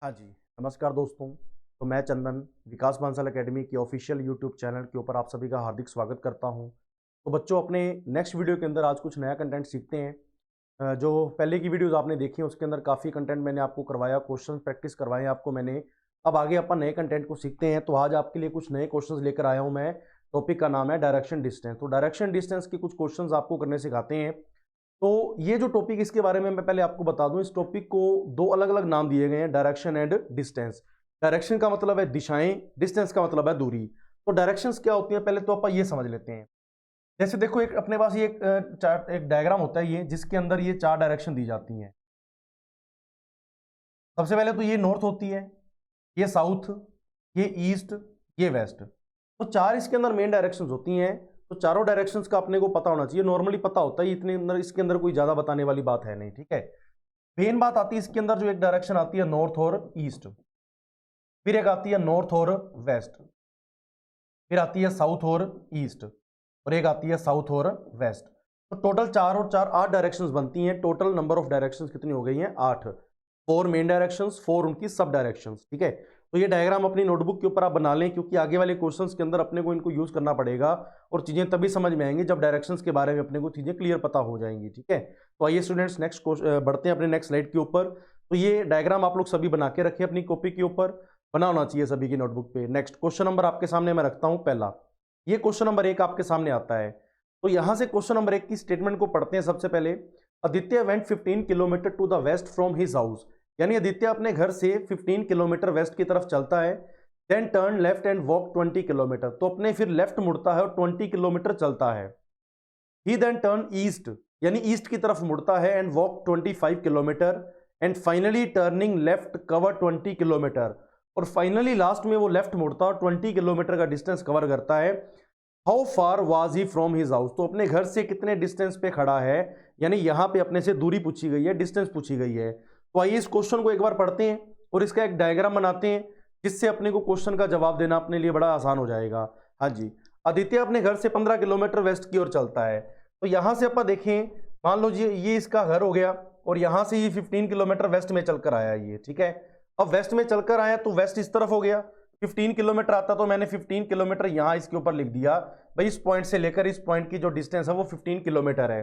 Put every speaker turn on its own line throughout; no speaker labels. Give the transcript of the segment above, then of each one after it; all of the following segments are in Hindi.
हाँ जी, नमस्कार दोस्तों। तो मैं चंदन विकास बांसल एकेडमी की ऑफिशियल यूट्यूब चैनल के ऊपर आप सभी का हार्दिक स्वागत करता हूं। तो बच्चों, अपने नेक्स्ट वीडियो के अंदर आज कुछ नया कंटेंट सीखते हैं। जो पहले की वीडियोस आपने देखी हैं उसके अंदर काफ़ी कंटेंट मैंने आपको करवाया, क्वेश्चन प्रैक्टिस करवाए आपको मैंने। अब आगे अपन नए कंटेंट को सीखते हैं। तो आज आपके लिए कुछ नए क्वेश्चन लेकर आया हूँ मैं। टॉपिक का नाम है डायरेक्शन डिस्टेंस। तो डायरेक्शन डिस्टेंस के कुछ क्वेश्चन आपको करने सिखाते हैं। तो ये जो टॉपिक, इसके बारे में मैं पहले आपको बता दूं, इस टॉपिक को दो अलग अलग नाम दिए गए हैं, डायरेक्शन एंड डिस्टेंस। डायरेक्शन का मतलब है दिशाएं, डिस्टेंस का मतलब है दूरी। तो डायरेक्शंस क्या होती है पहले तो अपन ये समझ लेते हैं। जैसे देखो, एक अपने पास ये एक डायग्राम होता है, ये जिसके अंदर ये चार डायरेक्शन दी जाती हैं। सबसे पहले तो ये नॉर्थ होती है, ये साउथ, ये ईस्ट, ये वेस्ट। तो चार इसके अंदर मेन डायरेक्शंस होती हैं। तो चारों डायरेक्शंस का अपने को पता होना चाहिए। नॉर्मली पता होता है, इतने अंदर इसके अंदर कोई ज्यादा बताने वाली बात है नहीं, ठीक है। मेन बात आती है इसके अंदर, जो एक डायरेक्शन आती है नॉर्थ और ईस्ट, फिर एक आती है नॉर्थ और वेस्ट, फिर आती है साउथ और ईस्ट, और एक आती है साउथ और वेस्ट। तो टोटल चार और चार 8 डायरेक्शंस बनती हैं। टोटल नंबर ऑफ डायरेक्शंस कितनी हो गई हैं? 8। 4 मेन डायरेक्शंस, 4 उनकी सब डायरेक्शंस, ठीक है। तो ये डायग्राम अपनी नोटबुक के ऊपर आप बना लें, क्योंकि आगे वाले क्वेश्चंस के अंदर अपने को इनको यूज करना पड़ेगा। और चीजें तभी समझ में आएंगी जब डायरेक्शंस के बारे में अपने को चीजें क्लियर पता हो जाएंगी, ठीक है। तो आइए स्टूडेंट्स, नेक्स्ट बढ़ते हैं अपने नेक्स्ट स्लाइड के ऊपर। तो ये डायग्राम आप लोग सभी बना के रखें अपनी कॉपी के ऊपर, बना होना चाहिए सभी की नोटबुक पे। नेक्स्ट क्वेश्चन नंबर आपके सामने मैं रखता हूं पहला। ये क्वेश्चन नंबर 1 आपके सामने आता है। तो यहां से क्वेश्चन नंबर 1 की स्टेटमेंट को पढ़ते हैं सबसे पहले। Aditya went 15 kilometre to the west from his house. यानी आदित्य अपने घर से 15 किलोमीटर वेस्ट की तरफ चलता है। Then turn left and walk 20 kilometre. तो अपने फिर लेफ्ट मुड़ता है और 20 किलोमीटर चलता है। ही देन टर्न ईस्ट, यानी ईस्ट की तरफ मुड़ता है, and walk 25 kilometre, and finally turning left cover 20 kilometre. और फाइनली लास्ट में वो लेफ्ट मुड़ता है और 20 किलोमीटर का डिस्टेंस कवर करता है। How far was he from his house. तो अपने घर से कितने डिस्टेंस पे खड़ा है, यानी यहां पे अपने से दूरी पूछी गई है, डिस्टेंस पूछी गई है। तो आइए इस क्वेश्चन को एक बार पढ़ते हैं और इसका एक डायग्राम बनाते हैं, जिससे अपने को क्वेश्चन का जवाब देना अपने लिए बड़ा आसान हो जाएगा। हाँ जी, आदित्य अपने घर से 15 किलोमीटर वेस्ट की ओर चलता है। तो यहां से अपन देखें, मान लो जी ये इसका घर हो गया, और यहां से ये 15 किलोमीटर वेस्ट में चलकर आया ये, ठीक है। अब वेस्ट में चलकर आया तो वेस्ट इस तरफ हो गया, 15 किलोमीटर आता, तो मैंने 15 किलोमीटर यहां इसके ऊपर लिख दिया। भाई इस पॉइंट से लेकर इस पॉइंट की जो डिस्टेंस है वो 15 किलोमीटर है।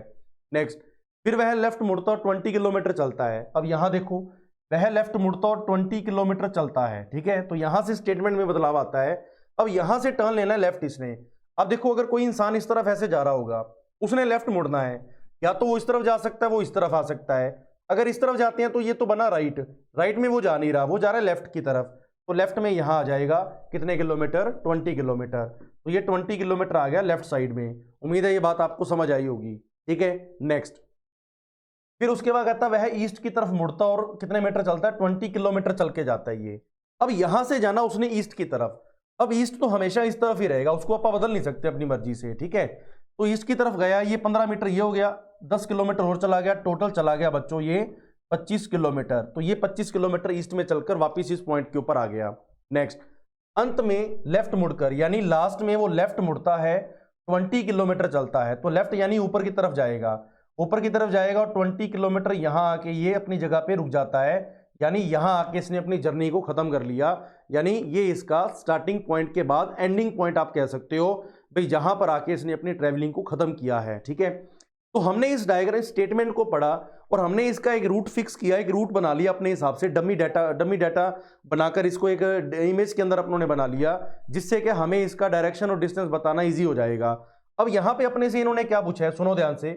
नेक्स्ट, फिर वह लेफ्ट मुड़ता और 20 किलोमीटर चलता है। अब यहां देखो, वह लेफ्ट मुड़ता और 20 किलोमीटर चलता है, ठीक है। तो यहां से स्टेटमेंट में बदलाव आता है। अब यहां से टर्न लेना है लेफ्ट इसने। अब देखो, अगर कोई इंसान इस तरफ ऐसे जा रहा होगा, उसने लेफ्ट मुड़ना है, या तो वो इस तरफ जा सकता है, वो इस तरफ आ सकता है। अगर इस तरफ जाते हैं तो ये तो बना राइट, राइट में वो जा नहीं रहा, वो जा रहा है लेफ्ट की तरफ। तो लेफ्ट में यहां आ जाएगा कितने किलोमीटर? 20 किलोमीटर। तो ये 20 किलोमीटर आ गया लेफ्ट साइड में। उम्मीद है ये बात आपको समझ आई होगी, ठीक है। नेक्स्ट, फिर उसके बाद कहता है वह ईस्ट की तरफ मुड़ता और कितने मीटर चलता है? 20 किलोमीटर चल के जाता है ये। अब यहां से जाना उसने ईस्ट की तरफ। अब ईस्ट तो हमेशा इस तरफ ही रहेगा, उसको आप बदल नहीं सकते अपनी मर्जी से, ठीक है। तो ईस्ट की तरफ गया, ये 15 मीटर ये हो गया, 10 किलोमीटर और चला गया, टोटल चला गया बच्चों ये 25 किलोमीटर। तो ये 25 किलोमीटर ईस्ट में चलकर वापिस इस पॉइंट के ऊपर आ गया। नेक्स्ट, अंत में लेफ्ट मुड़कर, यानी लास्ट में वो लेफ्ट मुड़ता है, 20 किलोमीटर चलता है। तो लेफ्ट यानी ऊपर की तरफ जाएगा, ऊपर की तरफ जाएगा और 20 किलोमीटर यहां आके ये अपनी जगह पे रुक जाता है। यानी यहां आके इसने अपनी जर्नी को खत्म कर लिया। यानी ये इसका स्टार्टिंग पॉइंट के बाद एंडिंग पॉइंट आप कह सकते हो, भाई जहां पर आके इसने अपनी ट्रेवलिंग को खत्म किया है, ठीक है। तो हमने इस डायग्राम स्टेटमेंट को पढ़ा और हमने इसका एक रूट फिक्स किया, एक रूट बना लिया अपने हिसाब से, डमी डाटा बनाकर इसको एक इमेज के अंदर अपनों ने बना लिया, जिससे कि हमें इसका डायरेक्शन और डिस्टेंस बताना इजी हो जाएगा। अब यहां पे अपने से इन्होंने क्या पूछा है, सुनो ध्यान से।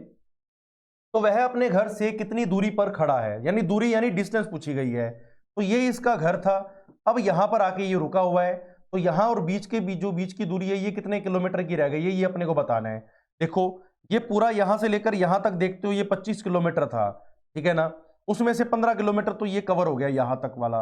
तो वह अपने घर से कितनी दूरी पर खड़ा है, यानी दूरी यानी डिस्टेंस पूछी गई है। तो ये इसका घर था, अब यहां पर आके ये रुका हुआ है। तो यहां और बीच के बीच जो बीच की दूरी है ये कितने किलोमीटर की रह गई है, ये अपने को बताना है। देखो, ये पूरा यहां से लेकर यहां तक देखते हो ये 25 किलोमीटर था, ठीक है ना। उसमें से 15 किलोमीटर तो ये कवर हो गया यहां तक वाला।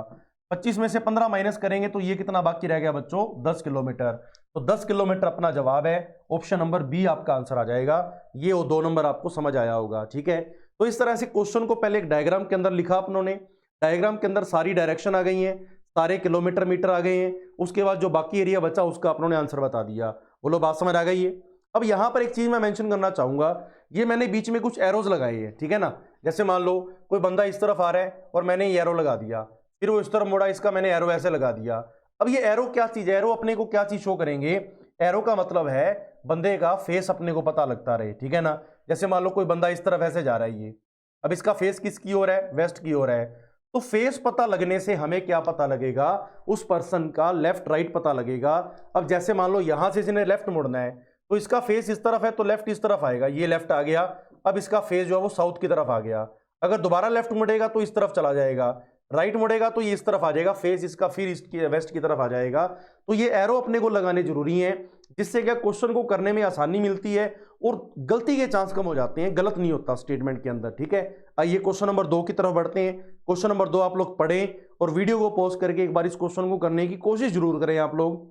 25 में से 15 माइनस करेंगे तो ये कितना बाकी रह गया बच्चों? 10 किलोमीटर। तो 10 किलोमीटर अपना जवाब है। ऑप्शन नंबर बी आपका आंसर आ जाएगा। ये वो 2 नंबर आपको समझ आया होगा, ठीक है। तो इस तरह से क्वेश्चन को पहले एक डायग्राम के अंदर लिखा अपनों ने, डायग्राम के अंदर सारी डायरेक्शन आ गई हैं, सारे किलोमीटर मीटर आ गए हैं। उसके बाद जो बाकी एरिया बचा उसका अपनों ने आंसर बता दिया। बोलो बात समझ आ गई है। अब यहां पर एक चीज मैं मेंशन करना चाहूंगा, ये मैंने बीच में कुछ एरोज लगाए हैं, ठीक है ना। जैसे मान लो कोई बंदा इस तरफ आ रहा है और मैंने ये एरो लगा दिया, फिर वो इस तरफ मुड़ा, इसका मैंने एरो ऐसे लगा दिया। अब ये एरो क्या चीज है, एरो अपने को क्या चीज शो करेंगे, एरो का मतलब है बंदे का फेस अपने को पता लगता रहे, ठीक है ना। जैसे मान लो कोई बंदा इस तरफ ऐसे जा रहा है, ये अब इसका फेस किसकी ओर है, वेस्ट की ओर है। तो फेस पता लगने से हमें क्या पता लगेगा, उस पर्सन का लेफ्ट राइट पता लगेगा। अब जैसे मान लो यहां से इसने लेफ्ट मुड़ना है, तो इसका फेस इस तरफ है तो लेफ्ट इस तरफ आएगा, ये लेफ्ट आ गया। अब इसका फेस जो है वो साउथ की तरफ आ गया। अगर दोबारा लेफ्ट मुड़ेगा तो इस तरफ चला जाएगा, राइट मुड़ेगा तो ये इस तरफ आ जाएगा, फेस इसका फिर ईस्ट की वेस्ट की तरफ आ जाएगा। तो ये एरो अपने को लगाने जरूरी है, जिससे क्या क्वेश्चन को करने में आसानी मिलती है और गलती के चांस कम हो जाते हैं, गलत नहीं होता स्टेटमेंट के अंदर, ठीक है। आइए क्वेश्चन नंबर 2 की तरफ बढ़ते हैं। क्वेश्चन नंबर 2 आप लोग पढ़ें और वीडियो को पॉज करके एक बार इस क्वेश्चन को करने की कोशिश जरूर करें आप लोग,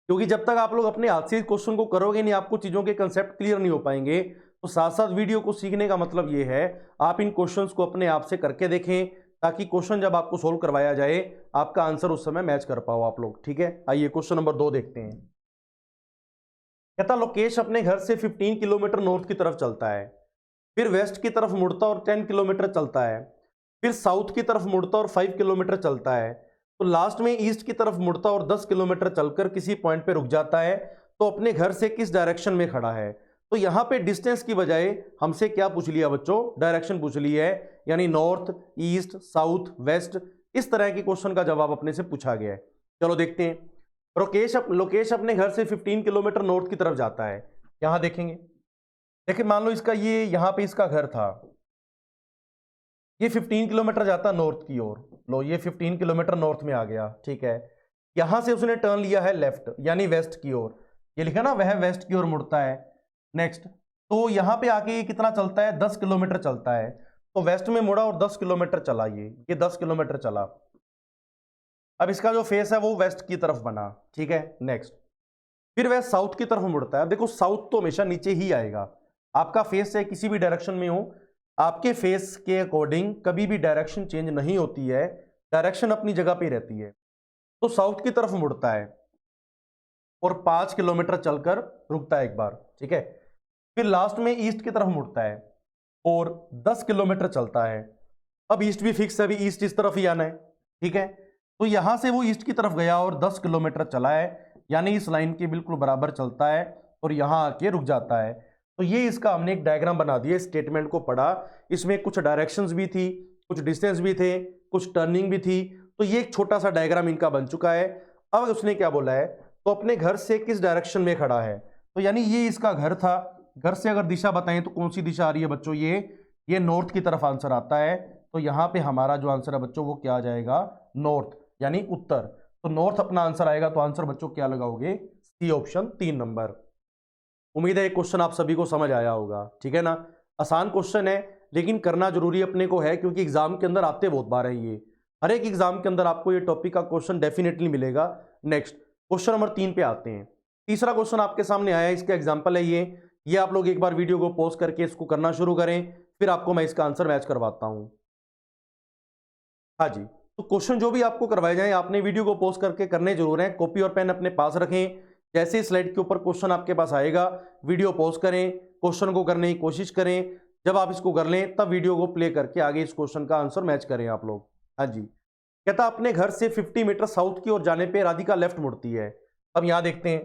क्योंकि जब तक आप लोग अपने हाथ से इस क्वेश्चन को करोगे नहीं, आपको चीजों के कंसेप्ट क्लियर नहीं हो पाएंगे। तो साथ साथ वीडियो को सीखने का मतलब ये है, आप इन क्वेश्चंस को अपने आप से करके देखें, ताकि क्वेश्चन जब आपको सोल्व करवाया जाए आपका आंसर उस समय मैच कर पाओ आप लोग, ठीक है। आइए क्वेश्चन नंबर 2 देखते हैं। कहता लोकेश अपने घर से 15 किलोमीटर नॉर्थ की तरफ चलता है, फिर वेस्ट की तरफ मुड़ता और 10 किलोमीटर चलता है, फिर साउथ की तरफ मुड़ता और 5 किलोमीटर चलता है, तो लास्ट में ईस्ट की तरफ मुड़ता और 10 किलोमीटर चलकर किसी पॉइंट पे रुक जाता है। तो अपने घर से किस डायरेक्शन में खड़ा है। तो यहां पे डिस्टेंस की बजाय हमसे क्या पूछ लिया बच्चों, डायरेक्शन पूछ ली है, यानी नॉर्थ, ईस्ट, साउथ, वेस्ट, इस तरह के क्वेश्चन का जवाब अपने से पूछा गया है। चलो देखते हैं। लोकेश अपने घर से 15 किलोमीटर नॉर्थ की तरफ जाता है। यहां देखेंगे, देखिए मान लो इसका ये यहां पे इसका घर था, ये 15 किलोमीटर जाता नॉर्थ की ओर, लो ये 15 किलोमीटर नॉर्थ में आ गया, ठीक है। यहां से उसने टर्न लिया है लेफ्ट, यानी वेस्ट की ओर, ये लिखा ना वह वेस्ट की ओर मुड़ता है। नेक्स्ट, तो यहां पे आके ये कितना चलता है, 10 किलोमीटर चलता है। तो वेस्ट में मुड़ा और 10 किलोमीटर चला, ये 10 किलोमीटर चला। अब इसका जो फेस है वो वेस्ट की तरफ बना, ठीक है। नेक्स्ट, फिर वह साउथ की तरफ मुड़ता है। देखो साउथ तो हमेशा नीचे ही आएगा, आपका फेस चाहे किसी भी डायरेक्शन में हो, आपके फेस के अकॉर्डिंग कभी भी डायरेक्शन चेंज नहीं होती है, डायरेक्शन अपनी जगह पे रहती है। तो साउथ की तरफ मुड़ता है और 5 किलोमीटर चलकर रुकता है एक बार, ठीक है। फिर लास्ट में ईस्ट की तरफ मुड़ता है और 10 किलोमीटर चलता है। अब ईस्ट भी फिक्स है, अभी ईस्ट इस तरफ ही आना है, ठीक है। तो यहां से वो ईस्ट की तरफ गया और 10 किलोमीटर चला है, यानी इस लाइन के बिल्कुल बराबर चलता है और यहां आके रुक जाता है। तो ये इसका हमने एक डायग्राम बना दिया, स्टेटमेंट को पढ़ा, इसमें कुछ डायरेक्शंस भी थी, कुछ डिस्टेंस भी थे, कुछ टर्निंग भी थी। तो ये एक छोटा सा डायग्राम इनका बन चुका है। अब उसने क्या बोला है, तो अपने घर से किस डायरेक्शन में खड़ा है। तो यानी ये इसका घर था, घर से अगर दिशा बताएं तो कौन सी दिशा आ रही है बच्चों, ये नॉर्थ की तरफ आंसर आता है। तो यहाँ पे हमारा जो आंसर है बच्चों वो क्या आ जाएगा, नॉर्थ यानी उत्तर। तो नॉर्थ अपना आंसर आएगा, तो आंसर बच्चों क्या लगाओगे, सी ऑप्शन 3 नंबर। उम्मीद है ये क्वेश्चन आप सभी को समझ आया होगा, ठीक है ना। आसान क्वेश्चन है लेकिन करना जरूरी अपने को है, क्योंकि एग्जाम के अंदर आते बहुत बार है ये, हर एक एग्जाम के अंदर आपको ये टॉपिक का क्वेश्चन डेफिनेटली मिलेगा। नेक्स्ट क्वेश्चन नंबर 3 पे आते हैं। तीसरा क्वेश्चन आपके सामने आया है, इसका एग्जाम्पल है ये आप लोग एक बार वीडियो को पॉज करके इसको करना शुरू करें, फिर आपको मैं इसका आंसर मैच करवाता हूं। हाँ जी, तो क्वेश्चन जो भी आपको करवाए जाए आपने वीडियो को पॉज करके करने जरूर हैं, कॉपी और पेन अपने पास रखें। जैसे स्लाइड के ऊपर क्वेश्चन आपके पास आएगा, वीडियो पॉज करें, क्वेश्चन को करने की कोशिश करें। जब आप इसको कर लें तब वीडियो को प्ले करके आगे इस क्वेश्चन का आंसर मैच करें आप लोग। हाँ जी, कहता अपने घर से 50 मीटर साउथ की ओर जाने पे राधिका लेफ्ट मुड़ती है। अब यहां देखते हैं,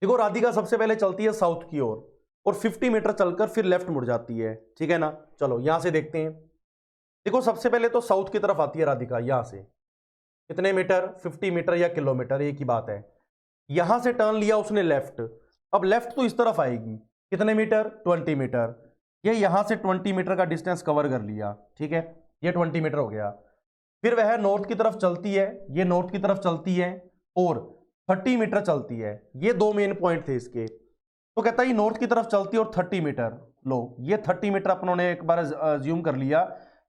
देखो राधिका सबसे पहले चलती है साउथ की ओर और 50 मीटर चलकर फिर लेफ्ट मुड़ जाती है, ठीक है ना। चलो यहां से देखते हैं, देखो सबसे पहले तो साउथ की तरफ आती है राधिका, यहां से कितने मीटर, 50 मीटर या किलोमीटर, एक ही बात है। यहां से टर्न लिया उसने लेफ्ट, अब लेफ्ट तो इस तरफ आएगी, कितने मीटर, 20 मीटर। ये यहां से 20 मीटर का डिस्टेंस कवर कर लिया, ठीक है, ये 20 मीटर हो गया। फिर वह नॉर्थ की तरफ चलती है, ये नॉर्थ की तरफ चलती है और 30 मीटर चलती है। ये दो मेन पॉइंट थे इसके। तो कहता है नॉर्थ की तरफ चलती है और 30 मीटर, लो ये 30 मीटर अपनों ने एक बार अज्यूम कर लिया,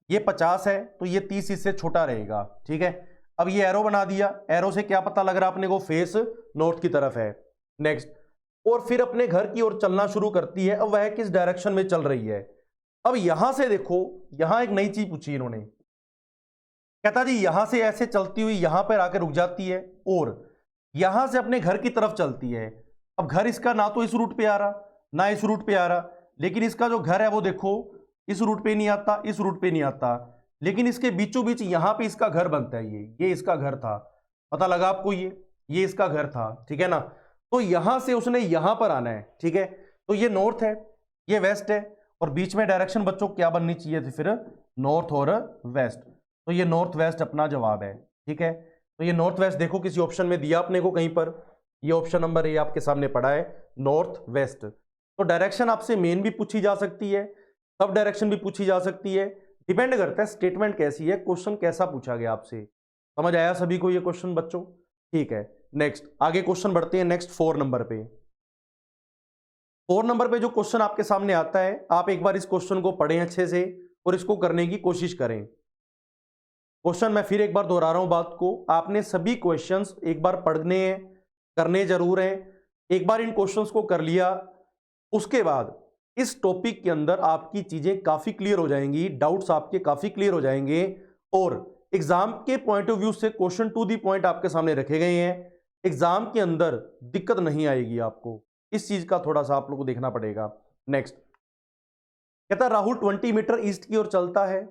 ये 50 है तो ये 30 इससे छोटा रहेगा, ठीक है। अब ये एरो बना दिया, एरो से क्या पता लग रहा है अपने को, फेस नॉर्थ की तरफ है। नेक्स्ट, और फिर अपने घर की ओर चलना शुरू करती है। अब वह किस डायरेक्शन में चल रही है। अब यहां से देखो, यहां एक नई चीज पूछी इन्होंने, कहता जी यहां से ऐसे चलती हुई यहां पर आकर रुक जाती है और यहां से अपने घर की तरफ चलती है। अब घर इसका ना तो इस रूट पे आ रहा ना इस रूट पे आ रहा, लेकिन इसका जो घर है वो देखो इस रूट पे नहीं आता, इस रूट पे नहीं आता, लेकिन इसके बीचों बीच यहां पे इसका घर बनता है, ये इसका घर था, पता लगा आपको, ये इसका घर था, ठीक है ना। तो यहां से उसने यहां पर आना है, ठीक है। तो ये नॉर्थ है, ये वेस्ट है, और बीच में डायरेक्शन बच्चों क्या बननी चाहिए थी फिर, नॉर्थ और वेस्ट। तो ये नॉर्थ वेस्ट अपना जवाब है, ठीक है। तो ये नॉर्थ वेस्ट देखो किसी ऑप्शन में दिया अपने को कहीं पर, ये ऑप्शन नंबर ए आपके सामने पड़ा है, नॉर्थ वेस्ट। तो डायरेक्शन आपसे मेन भी पूछी जा सकती है, सब डायरेक्शन भी पूछी जा सकती है, डिपेंड करता है स्टेटमेंट कैसी है, क्वेश्चन कैसा पूछा गया आपसे। समझ आया सभी को ये क्वेश्चन बच्चों, ठीक है। नेक्स्ट आगे क्वेश्चन बढ़ते हैं, नेक्स्ट 4 नंबर पे। 4 नंबर पे जो क्वेश्चन आपके सामने आता है, आप एक बार इस क्वेश्चन को पढ़ें अच्छे से और इसको करने की कोशिश करें। क्वेश्चन मैं फिर एक बार दोहरा रहा हूं बात को, आपने सभी क्वेश्चंस एक बार पढ़ने हैं, करने जरूर हैं। एक बार इन क्वेश्चंस को कर लिया, उसके बाद इस टॉपिक के अंदर आपकी चीजें काफी क्लियर हो जाएंगी, डाउट्स आपके काफी क्लियर हो जाएंगे, और एग्जाम के पॉइंट ऑफ व्यू से क्वेश्चन टू दी पॉइंट आपके सामने रखे गए हैं। एग्जाम के अंदर दिक्कत नहीं आएगी आपको, इस चीज का थोड़ा सा आप लोगों को देखना पड़ेगा। नेक्स्ट कहता है राहुल 20 मीटर ईस्ट की ओर चलता है,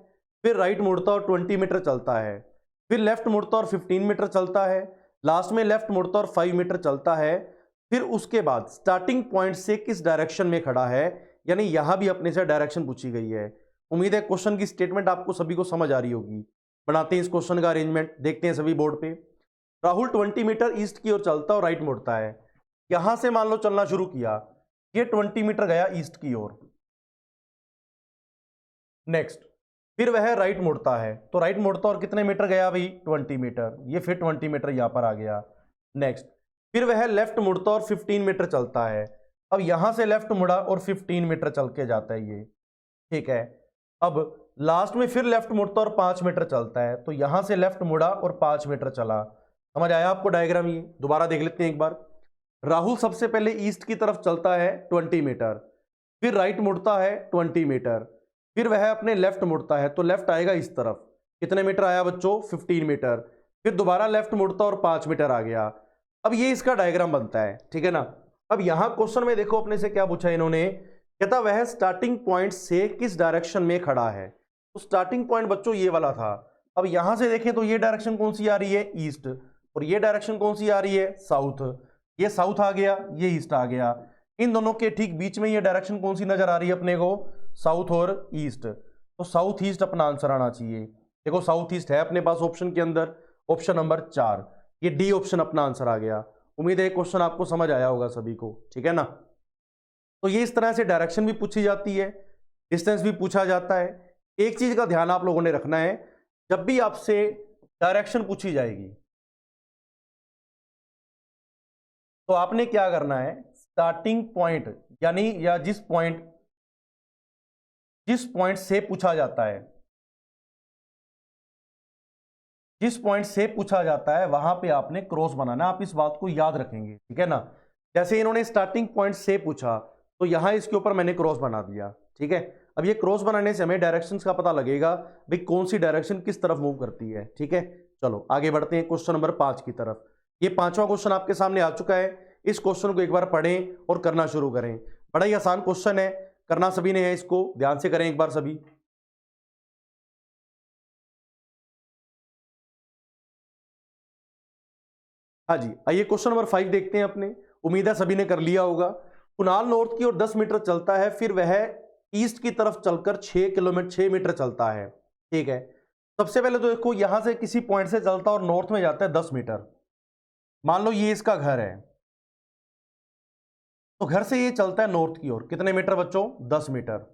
फिर राइट मुड़ता और 20 मीटर चलता है, फिर लेफ्ट मुड़ता और 15 मीटर चलता है, लास्ट में लेफ्ट मुड़ता और 5 मीटर चलता है, फिर उसके बाद स्टार्टिंग पॉइंट से किस डायरेक्शन में खड़ा है। यानी यहां भी अपने से डायरेक्शन पूछी गई है। उम्मीद है क्वेश्चन की स्टेटमेंट आपको सभी को समझ आ रही होगी। बनाते हैं इस क्वेश्चन का अरेंजमेंट, देखते हैं सभी बोर्ड पे। राहुल 20 मीटर ईस्ट की ओर चलता और राइट मुड़ता है। यहां से मान लो चलना शुरू किया, ये 20 मीटर गया ईस्ट की ओर। नेक्स्ट फिर वह राइट मुड़ता है, तो राइट मुड़ता और कितने मीटर गया भाई, 20 मीटर, ये फिर 20 मीटर यहां पर आ गया। नेक्स्ट फिर वह लेफ्ट मुड़ता और 15 मीटर चलता है। अब यहां से लेफ्ट मुड़ा और 15 मीटर चल के जाता है ये, ठीक है। अब लास्ट में फिर लेफ्ट मुड़ता और 5 मीटर चलता है, तो यहां से लेफ्ट मुड़ा और 5 मीटर चला। समझ आया आपको डायग्राम, ये दोबारा देख लेते हैं एक बार। राहुल सबसे पहले ईस्ट की तरफ चलता है 20 मीटर, फिर राइट मुड़ता है 20 मीटर, फिर वह अपने लेफ्ट मुड़ता है, तो लेफ्ट आएगा इस तरफ, कितने मीटर आया बच्चों, 15 मीटर, फिर दोबारा लेफ्ट मुड़ता और 5 मीटर आ गया। अब ये इसका डायग्राम बनता है, ठीक है ना। अब यहां क्वेश्चन में देखो अपने से क्या पूछा इन्होंने, कहता वह स्टार्टिंग पॉइंट से किस डायरेक्शन में खड़ा है। तो स्टार्टिंग पॉइंट बच्चों ये वाला था। अब यहां से देखें तो ये डायरेक्शन कौन सी आ रही है, ईस्ट, और ये डायरेक्शन कौन सी आ रही है, साउथ। ये साउथ आ गया, ये ईस्ट आ गया। इन दोनों के ठीक बीच में ये डायरेक्शन कौन सी नजर आ रही है अपने को, साउथ और ईस्ट। तो साउथ ईस्ट अपना आंसर आना चाहिए। देखो साउथ ईस्ट है अपने पास ऑप्शन के अंदर, ऑप्शन नंबर 4, ये डी ऑप्शन अपना आंसर आ गया। उम्मीद है क्वेश्चन आपको समझ आया होगा सभी को, ठीक है ना। तो ये इस तरह से डायरेक्शन भी पूछी जाती है, डिस्टेंस भी पूछा जाता है। एक चीज का ध्यान आप लोगों ने रखना है, जब भी आपसे डायरेक्शन पूछी जाएगी तो आपने क्या करना है, स्टार्टिंग पॉइंट यानी या जिस पॉइंट से पूछा जाता है, जिस पॉइंट से पूछा जाता है वहां पे आपने क्रॉस बनाना है। आप इस बात को याद रखेंगे, ठीक है ना। जैसे इन्होंने स्टार्टिंग पॉइंट से पूछा तो यहां इसके ऊपर मैंने क्रॉस बना दिया, ठीक है। अब ये क्रॉस बनाने से हमें डायरेक्शंस का पता लगेगा भाई कौन सी डायरेक्शन किस तरफ मूव करती है, ठीक है। चलो आगे बढ़ते हैं क्वेश्चन नंबर 5 की तरफ। ये 5वां क्वेश्चन आपके सामने आ चुका है। इस क्वेश्चन को एक बार पढ़ें और करना शुरू करें। बड़ा ही आसान क्वेश्चन है, करना सभी ने है, इसको ध्यान से करें एक बार सभी। हाँ जी, आइए क्वेश्चन नंबर 5 देखते हैं अपने। उम्मीद है सभी ने कर लिया होगा। कुणाल नॉर्थ की ओर 10 मीटर चलता है, फिर वह ईस्ट की तरफ चलकर 6 मीटर चलता है, ठीक है। सबसे पहले तो देखो यहां से किसी पॉइंट से चलता और नॉर्थ में जाता है 10 मीटर। मान लो ये इसका घर है, तो घर से ये चलता है नॉर्थ की ओर, कितने मीटर बच्चों, 10 मीटर।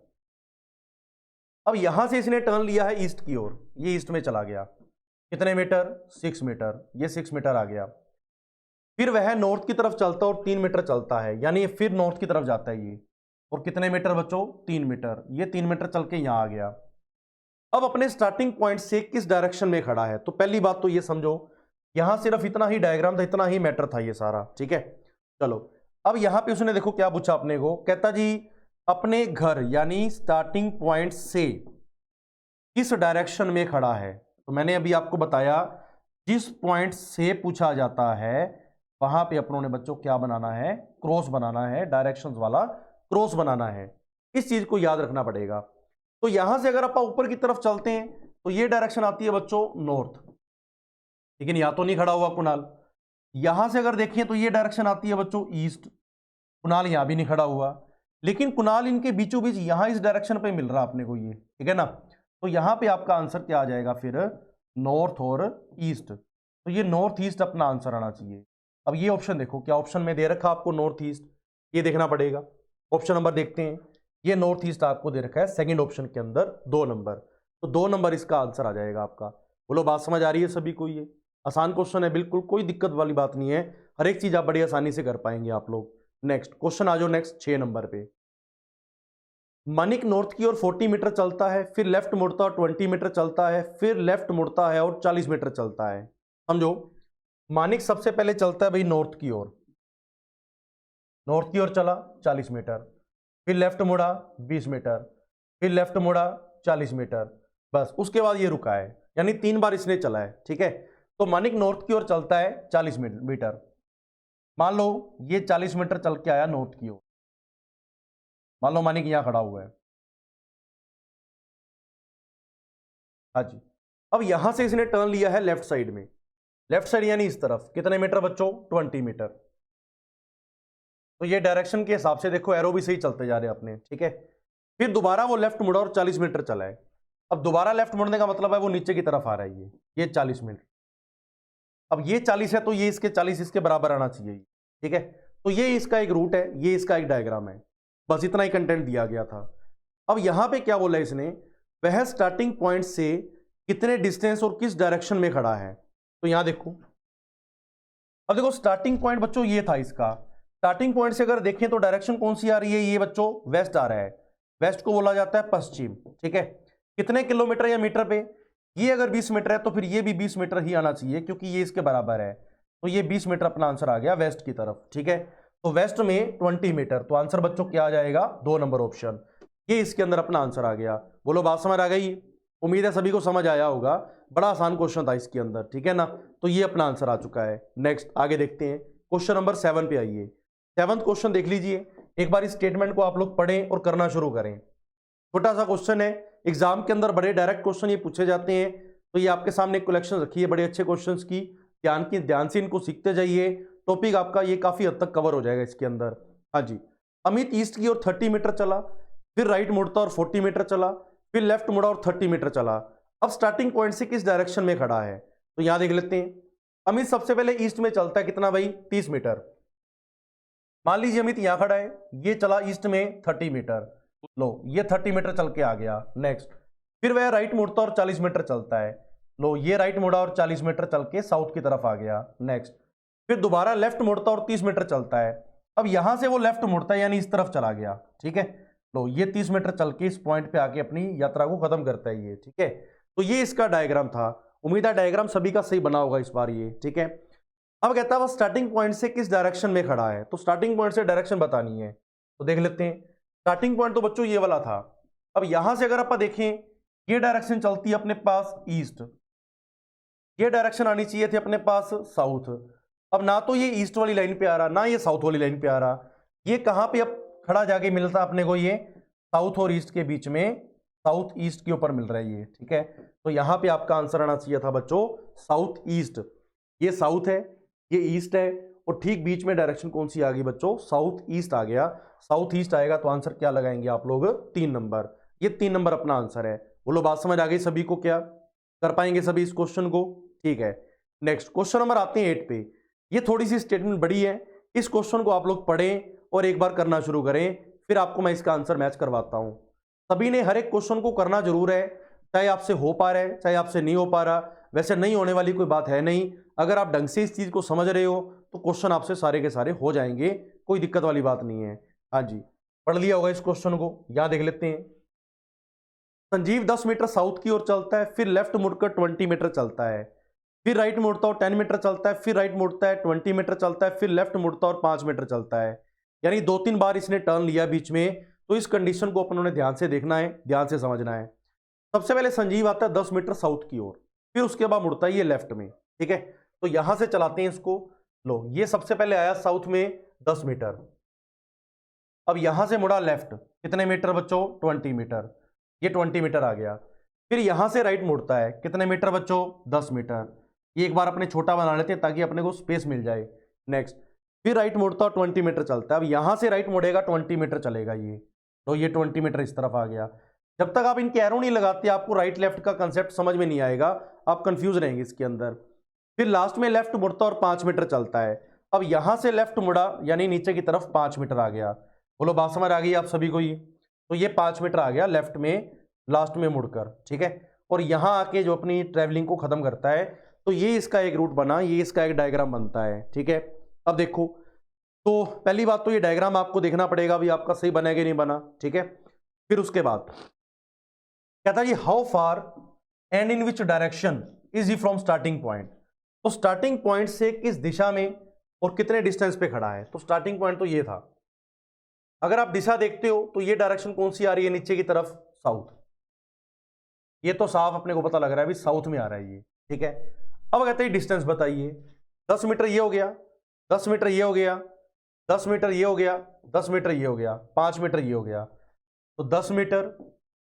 अब यहां से इसने टर्न लिया है ईस्ट की ओर, ये ईस्ट में चला गया, कितने मीटर, 6 मीटर, ये 6 मीटर आ गया। फिर वह नॉर्थ की तरफ चलता और 3 मीटर चलता है, यानी फिर नॉर्थ की तरफ जाता है ये, और कितने मीटर बच्चों, 3 मीटर, ये 3 मीटर चल के यहां आ गया। अब अपने स्टार्टिंग पॉइंट से किस डायरेक्शन में खड़ा है। तो पहली बात तो ये समझो, यहां सिर्फ इतना ही डायग्राम था, इतना ही मैटर था ये सारा, ठीक है। चलो अब यहां पे उसने देखो क्या पूछा अपने को, कहता जी अपने घर यानी स्टार्टिंग पॉइंट से किस डायरेक्शन में खड़ा है। तो मैंने अभी आपको बताया जिस पॉइंट से पूछा जाता है वहां पे अपनों ने बच्चों क्या बनाना है, क्रॉस बनाना है, डायरेक्शंस वाला क्रॉस बनाना है। इस चीज को याद रखना पड़ेगा। तो यहां से अगर आप ऊपर की तरफ चलते हैं तो ये डायरेक्शन आती है बच्चों नॉर्थ, लेकिन यहां तो नहीं खड़ा हुआ कुणाल। यहां से अगर देखें तो ये डायरेक्शन आती है बच्चों ईस्ट, कुणाल यहां भी नहीं खड़ा हुआ, लेकिन कुणाल इनके बीचों बीच यहां इस डायरेक्शन पे मिल रहा अपने को ये, ठीक है ना। तो यहां पे आपका आंसर क्या आ जाएगा फिर, नॉर्थ और ईस्ट। तो ये नॉर्थ ईस्ट अपना आंसर आना चाहिए। अब ये ऑप्शन देखो, क्या ऑप्शन में दे रखा आपको नॉर्थ ईस्ट, ये देखना पड़ेगा। ऑप्शन नंबर देखते हैं, ये नॉर्थ ईस्ट आपको दे रखा है सेकंड ऑप्शन के अंदर 2 नंबर, तो 2 नंबर इसका आंसर आ जाएगा आपका। बोलो बात समझ आ रही है सभी को? ये आसान क्वेश्चन है, बिल्कुल कोई दिक्कत वाली बात नहीं है, हर एक चीज आप बड़ी आसानी से कर पाएंगे आप लोग। नेक्स्ट क्वेश्चन आ जाओ, नेक्स्ट 6 नंबर पे। मानिक नॉर्थ की ओर 40 मीटर चलता है, फिर लेफ्ट मुड़ता और 20 मीटर चलता है, फिर लेफ्ट मुड़ता है और 40 मीटर चलता है। समझो, मानिक सबसे पहले चलता है भाई नॉर्थ की ओर, नॉर्थ की ओर चला 40 मीटर, फिर लेफ्ट मुड़ा 20 मीटर, फिर लेफ्ट मुड़ा 40 मीटर, बस उसके बाद ये रुका है, यानी 3 बार इसने चला है, ठीक है। तो मानिक नॉर्थ की ओर चलता है 40 मीटर, मान लो ये 40 मीटर चल के आया नॉर्थ की ओर, मान लो मानिक यहां खड़ा हुआ है, हाँ जी। अब यहां से इसने टर्न लिया है लेफ्ट साइड में, लेफ्ट साइड यानी इस तरफ, कितने मीटर बच्चों, 20 मीटर। तो ये डायरेक्शन के हिसाब से देखो एरो भी सही चलते जा रहे हैं अपने, ठीक है। फिर दोबारा वो लेफ्ट मुड़ा और 40 मीटर चला है। अब दोबारा लेफ्ट मुड़ने का मतलब है वो नीचे की तरफ आ रहा है, ये 40 मीटर। अब ये 40 है तो ये इसके 40 इसके बराबर आना चाहिए, ठीक है। तो ये इसका एक रूट है, ये इसका एक डायग्राम है, बस इतना ही कंटेंट दिया गया था। अब यहां पे क्या बोला इसने, वह स्टार्टिंग पॉइंट से कितने डिस्टेंस और किस डायरेक्शन में खड़ा है। तो यहां देखो, अब देखो स्टार्टिंग पॉइंट बच्चों ये था इसका, स्टार्टिंग पॉइंट से अगर देखें तो डायरेक्शन कौन सी आ रही है, ये बच्चों वेस्ट आ रहा है, वेस्ट को बोला जाता है पश्चिम, ठीक है। कितने किलोमीटर या मीटर पे, ये अगर 20 मीटर है तो फिर ये भी 20 मीटर ही आना चाहिए, क्योंकि ये इसके बराबर है, तो ये 20 मीटर अपना आंसर आ गया वेस्ट की तरफ, ठीक है। तो वेस्ट में 20 मीटर, तो आंसर बच्चों क्या आ जाएगा, 2 नंबर ऑप्शन, ये इसके अंदर अपना आंसर आ गया। बोलो बात समझ आ गई? उम्मीद है सभी को समझ आया होगा, बड़ा आसान क्वेश्चन था इसके अंदर, ठीक है ना। तो ये अपना आंसर आ चुका है। नेक्स्ट आगे देखते हैं, क्वेश्चन नंबर 7 पे आइए। 7th क्वेश्चन देख लीजिए, एक बार इस स्टेटमेंट को आप लोग पढ़ें और करना शुरू करें। छोटा सा क्वेश्चन है, एग्जाम के अंदर बड़े डायरेक्ट क्वेश्चन ये पूछे जाते हैं, तो ये आपके सामने एक कलेक्शन रखी है बड़े अच्छे क्वेश्चंस की, ध्यान से इनको सीखते जाइए, टॉपिक आपका ये काफी हद तक कवर हो जाएगा इसके अंदर। हाँ जी, अमित ईस्ट की ओर 30 मीटर चला, फिर राइट मुड़ता और 40 मीटर चला, फिर लेफ्ट मुड़ा और 30 मीटर चला। अब स्टार्टिंग पॉइंट से किस डायरेक्शन में खड़ा है, तो यहां देख लेते हैं। अमित सबसे पहले ईस्ट में चलता है, कितना भाई, 30 मीटर। मान लीजिए अमित यहां खड़ा है, ये चला ईस्ट में 30 मीटर, लो ये 30 मीटर चल के आ गया। नेक्स्ट, फिर वह राइट मुड़ता और 40 मीटर चलता है, लो ये राइट मुड़ा और 40 मीटर चल के साउथ की तरफ आ गया। नेक्स्ट, फिर दोबारा लेफ्ट मुड़ता और 30 मीटर चलता है। अब यहां से वो लेफ्ट मुड़ता है यानी इस तरफ चला गया, ठीक है। लो ये 30 मीटर चल के इस पॉइंट पे आके अपनी यात्रा को खत्म करता है ये, ठीक है। तो ये इसका डायग्राम था, उम्मीद है डायग्राम सभी का सही बना होगा इस बार ये, ठीक है। अब कहता है वह स्टार्टिंग पॉइंट से किस डायरेक्शन में खड़ा है, तो स्टार्टिंग पॉइंट से डायरेक्शन बतानी है, तो देख लेते हैं। स्टार्टिंग पॉइंट तो बच्चों ये वाला था। अब यहां से अगर आप देखें, ये डायरेक्शन चलती है अपने पास ईस्ट, ये डायरेक्शन आनी चाहिए थी अपने पास साउथ। अब ना तो ये ईस्ट वाली लाइन पे आ रहा, ना ये साउथ वाली लाइन पे आ रहा, ये कहां पे अब खड़ा जाके मिलता अपने को, ये साउथ और ईस्ट के बीच में, साउथ ईस्ट के ऊपर मिल रहा है ये, ठीक है। तो यहां पे आपका आंसर आना चाहिए था बच्चों साउथ ईस्ट, ये साउथ है ये ईस्ट है, और ठीक बीच में डायरेक्शन कौन सी आ गई बच्चों, साउथ ईस्ट आ गया। साउथ ईस्ट आएगा तो आंसर क्या लगाएंगे आप लोग, 3 नंबर, ये 3 नंबर अपना आंसर है। बोलो बात समझ आ गई सभी को, क्या कर पाएंगे सभी इस क्वेश्चन को, ठीक है। नेक्स्ट क्वेश्चन नंबर आते हैं 8 पे, ये थोड़ी सी स्टेटमेंट बड़ी है, इस क्वेश्चन को आप लोग पढ़ें और एक बार करना शुरू करें, फिर आपको मैं इसका आंसर मैच करवाता हूं। सभी ने हर एक क्वेश्चन को करना जरूर है, चाहे आपसे हो पा रहा है चाहे आपसे नहीं हो पा रहा, वैसे नहीं होने वाली कोई बात है नहीं। अगर आप ढंग से इस चीज को समझ रहे हो तो क्वेश्चन आपसे सारे के सारे हो जाएंगे, कोई दिक्कत वाली बात नहीं है। हाँ जी, पढ़ लिया होगा इस क्वेश्चन को, यहां देख लेते हैं। संजीव 10 मीटर साउथ की ओर चलता है, फिर लेफ्ट मुड़कर 20 मीटर चलता है, फिर राइट मुड़ता और 10 मीटर चलता है, फिर राइट मुड़ता है 20 मीटर चलता है, फिर लेफ्ट मुड़ता और 5 मीटर चलता है, यानी 2-3 बार इसने टर्न लिया बीच में। तो इस कंडीशन को अपन ने ध्यान से देखना है, ध्यान से समझना है। सबसे पहले संजीव आता है 10 मीटर साउथ की ओर, फिर उसके बाद मुड़ता है ये लेफ्ट में, ठीक है। तो यहां से चलाते हैं इसको, लो ये सबसे पहले आया साउथ में 10 मीटर, अब यहां से मुड़ा लेफ्ट, कितने मीटर बच्चों, 20 मीटर, ये 20 मीटर आ गया। फिर यहां से राइट मुड़ता है, कितने मीटर बच्चों? 10 मीटर। ये एक बार अपने छोटा बना लेते हैं ताकि अपने को स्पेस मिल जाए। नेक्स्ट, फिर राइट मुड़ता है 20 मीटर चलता है। अब यहां से राइट मुड़ेगा 20 मीटर चलेगा ये, तो ये 20 मीटर इस तरफ आ गया। जब तक आप इनके एरो नहीं लगाते आपको राइट लेफ्ट का कंसेप्ट समझ में नहीं आएगा, आप कंफ्यूज रहेंगे इसके अंदर। फिर लास्ट में लेफ्ट मुड़ता और 5 मीटर चलता है। अब यहां से लेफ्ट मुड़ा यानी नीचे की तरफ 5 मीटर आ गया। बोलो बात समझ आ गई आप सभी को? ये तो ये 5 मीटर आ गया लेफ्ट में लास्ट में मुड़कर, ठीक है। और यहां आके जो अपनी ट्रेवलिंग को खत्म करता है, तो ये इसका एक रूट बना, ये इसका एक डायग्राम बनता है, ठीक है। अब देखो, तो पहली बात तो ये डायग्राम आपको देखना पड़ेगा भी आपका सही बना कि नहीं बना, ठीक है। फिर उसके बाद कहता है जी how far and in which direction is he from starting point. तो स्टार्टिंग पॉइंट से किस दिशा में और कितने डिस्टेंस पे खड़ा है। तो स्टार्टिंग पॉइंट तो ये था। अगर आप दिशा देखते हो तो ये डायरेक्शन कौन सी आ रही है नीचे की तरफ? साउथ। ये तो साफ अपने को पता लग रहा है भी साउथ में आ रहा है ये, ठीक है। अब कहते हैं डिस्टेंस बताइए। 10 मीटर ये हो गया, 10 मीटर ये हो गया, 10 मीटर ये हो गया, 10 मीटर ये हो गया, 5 मीटर ये हो गया। तो 10 metre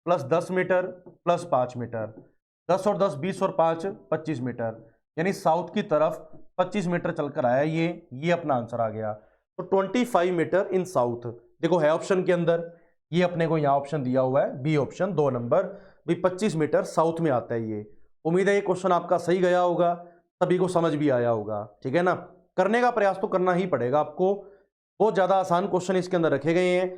plus 10 metre plus 5 metre, 10 और 10 20 और 5 25 मीटर, यानी साउथ की तरफ 25 मीटर चलकर आया ये अपना आंसर आ गया। तो 25 मीटर इन साउथ। देखो है ऑप्शन के अंदर, ये अपने को यहाँ ऑप्शन दिया हुआ है बी ऑप्शन 2 नंबर, भी 25 मीटर साउथ में आता है ये। उम्मीद है ये क्वेश्चन आपका सही गया होगा, सभी को समझ भी आया होगा, ठीक है ना। करने का प्रयास तो करना ही पड़ेगा आपको। बहुत ज़्यादा आसान क्वेश्चन इसके अंदर रखे गए हैं,